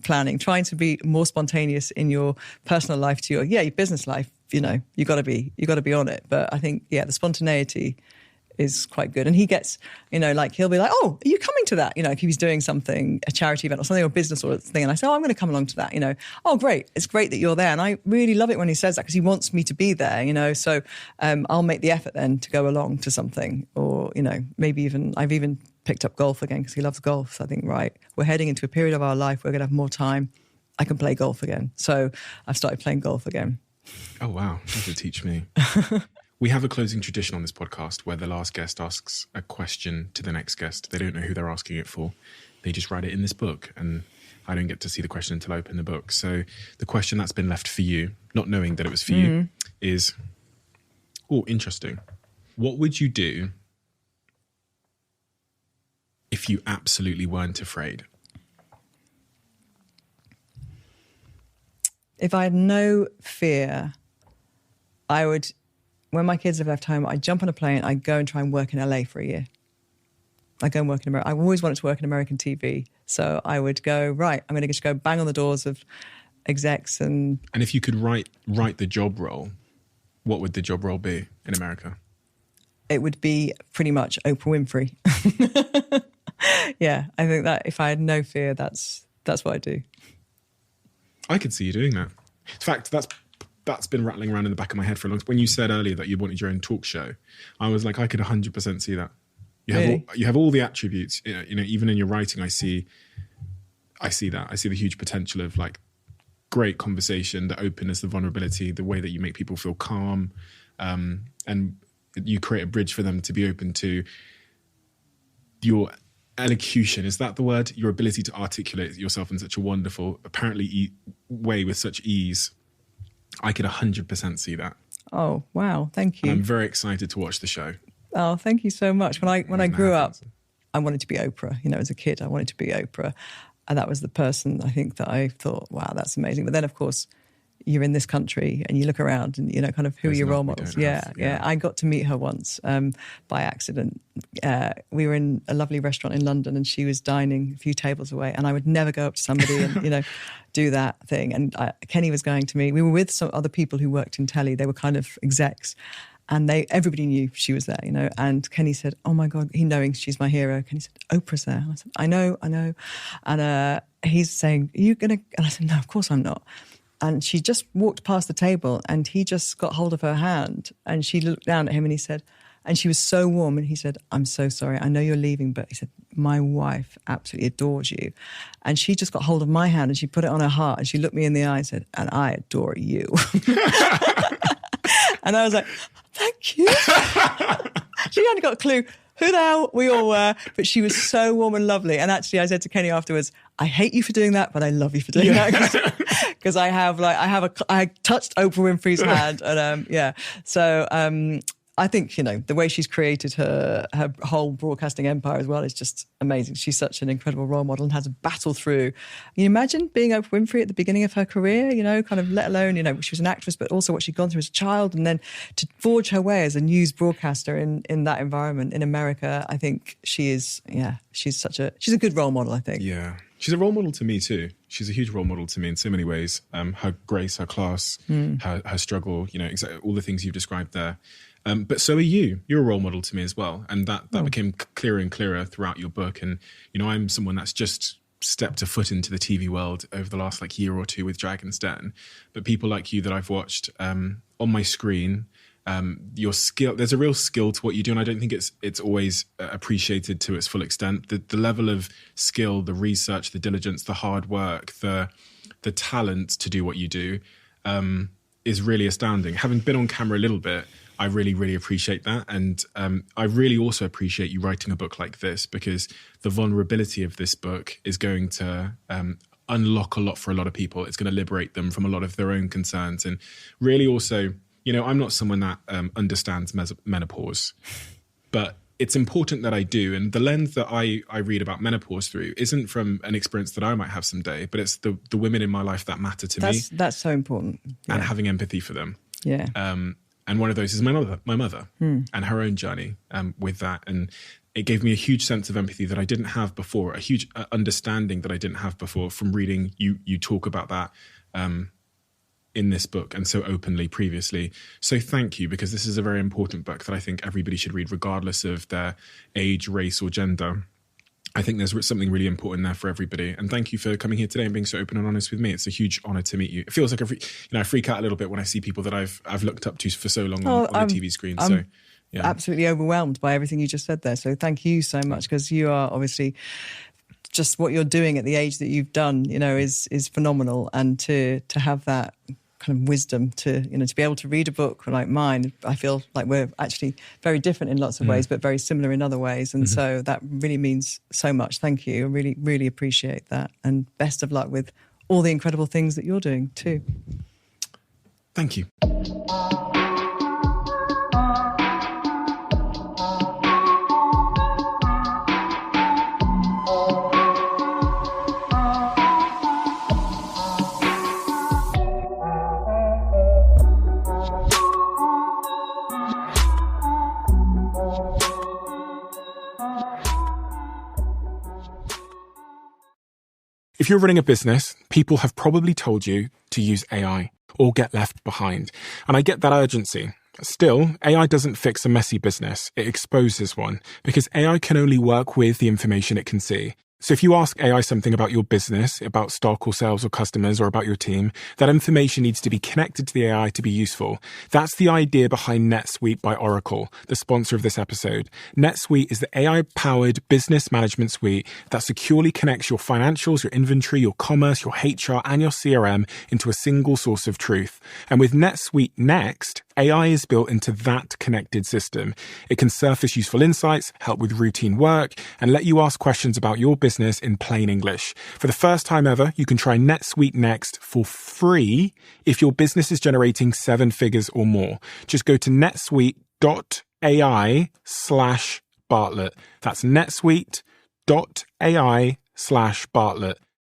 planning, trying to be more spontaneous in your personal life to your business life. You got to be on it. But I think, the spontaneity is quite good. And he gets, he'll be like, oh, are you coming to that? If he's doing something, a charity event or something, or business or thing. And I say, oh, I'm going to come along to that. Oh, great. It's great that you're there. And I really love it when he says that because he wants me to be there, So I'll make the effort then to go along to something, or, maybe I've even picked up golf again because he loves golf. So I think, right, we're heading into a period of our life where we're going to have more time. I can play golf again. So I've started playing golf again. Oh, wow. That would teach me. We have a closing tradition on this podcast where the last guest asks a question to the next guest. They don't know who they're asking it for. They just write it in this book, and I don't get to see the question until I open the book. So the question that's been left for you, not knowing that it was for you, is, interesting. What would you do if you absolutely weren't afraid? If I had no fear, I would, when my kids have left home, I'd jump on a plane, I'd go and try and work in LA for a year. I'd go and work in America. I've always wanted to work in American TV. So I would go, right, I'm going to just go bang on the doors of execs. And if you could write the job role, what would the job role be in America? It would be pretty much Oprah Winfrey. Yeah, I think that if I had no fear, that's what I do. I could see you doing that. In fact, that's been rattling around in the back of my head for a long time. When you said earlier that you wanted your own talk show, I was like, I could 100% see that. You have all the attributes. Even in your writing, I see that. I see the huge potential of like great conversation, the openness, the vulnerability, the way that you make people feel calm, and you create a bridge for them to be open to your elocution. Is that the word? Your ability to articulate yourself in such a wonderful, apparently way with such ease. I could 100% see that. Oh, wow. Thank you. And I'm very excited to watch the show. Oh, thank you so much. When I grew up, I wanted to be Oprah. As a kid, I wanted to be Oprah. And that was the person I think that I thought, wow, that's amazing. But then, of course, you're in this country and you look around and, kind of who are your role models? Yeah. I got to meet her once by accident. We were in a lovely restaurant in London and she was dining a few tables away, and I would never go up to somebody and, do that thing. And Kenny was going to me. We were with some other people who worked in telly. They were kind of execs. And everybody knew she was there, And Kenny said, oh my God, knowing she's my hero. Kenny said, Oprah's there. And I said, I know. And he's saying, are you going to? And I said, no, of course I'm not. And she just walked past the table and he just got hold of her hand and she looked down at him and he said, and she was so warm, and he said, I'm so sorry. I know you're leaving, but he said, my wife absolutely adores you. And she just got hold of my hand and she put it on her heart and she looked me in the eye and said, and I adore you. And I was like, thank you. She hadn't got a clue who the hell we all were. But she was so warm and lovely. And actually, I said to Kenny afterwards, I hate you for doing that, but I love you for doing that. Because I touched Oprah Winfrey's hand. And So I think, the way she's created her whole broadcasting empire as well is just amazing. She's such an incredible role model and has a battle through. Can you imagine being Oprah Winfrey at the beginning of her career, kind of let alone, she was an actress, but also what she'd gone through as a child, and then to forge her way as a news broadcaster in that environment in America. I think she's a good role model, I think. Yeah. She's a role model to me too. She's a huge role model to me in so many ways. Her grace, her class, her struggle, all the things you've described there. But so are you. You're a role model to me as well. And that became clearer and clearer throughout your book. And, I'm someone that's just stepped a foot into the TV world over the last year or two with Dragon's Den. But people like you that I've watched on my screen, your skill, there's a real skill to what you do. And I don't think it's always appreciated to its full extent. The level of skill, the research, the diligence, the hard work, the talent to do what you do is really astounding. Having been on camera a little bit, I really, really appreciate that. And I really also appreciate you writing a book like this, because the vulnerability of this book is going to unlock a lot for a lot of people. It's going to liberate them from a lot of their own concerns. And really also, I'm not someone that understands menopause, but it's important that I do. And the lens that I read about menopause through isn't from an experience that I might have someday, but it's the women in my life that matter to me. That's so important. And having empathy for them. Yeah. And one of those is my mother and her own journey with that. And it gave me a huge sense of empathy that I didn't have before, a huge understanding that I didn't have before from reading you talk about that in this book and so openly previously. So thank you, because this is a very important book that I think everybody should read regardless of their age, race or gender. I think there's something really important there for everybody. And thank you for coming here today and being so open and honest with me. It's a huge honor to meet you. It feels like I freak out a little bit when I see people that I've looked up to for so long on the TV screen. I'm absolutely overwhelmed by everything you just said there. So thank you so much, because you are obviously just what you're doing at the age that you've done, is phenomenal. And to have that kind of wisdom to be able to read a book like mine, I feel like we're actually very different in lots of ways, but very similar in other ways. And so that really means so much. Thank you. I really, really appreciate that. And best of luck with all the incredible things that you're doing too. Thank you. If you're running a business, people have probably told you to use AI or get left behind. And I get that urgency. Still, AI doesn't fix a messy business. It exposes one, because AI can only work with the information it can see. So if you ask AI something about your business, about stock or sales or customers or about your team, that information needs to be connected to the AI to be useful. That's the idea behind NetSuite by Oracle, the sponsor of this episode. NetSuite is the AI-powered business management suite that securely connects your financials, your inventory, your commerce, your HR, and your CRM into a single source of truth. And with NetSuite Next, AI is built into that connected system. It can surface useful insights, help with routine work, and let you ask questions about your business in plain English. For the first time ever, you can try NetSuite Next for free if your business is generating 7 figures or more. Just go to netsuite.ai/Bartlett. That's netsuite.ai/Bartlett.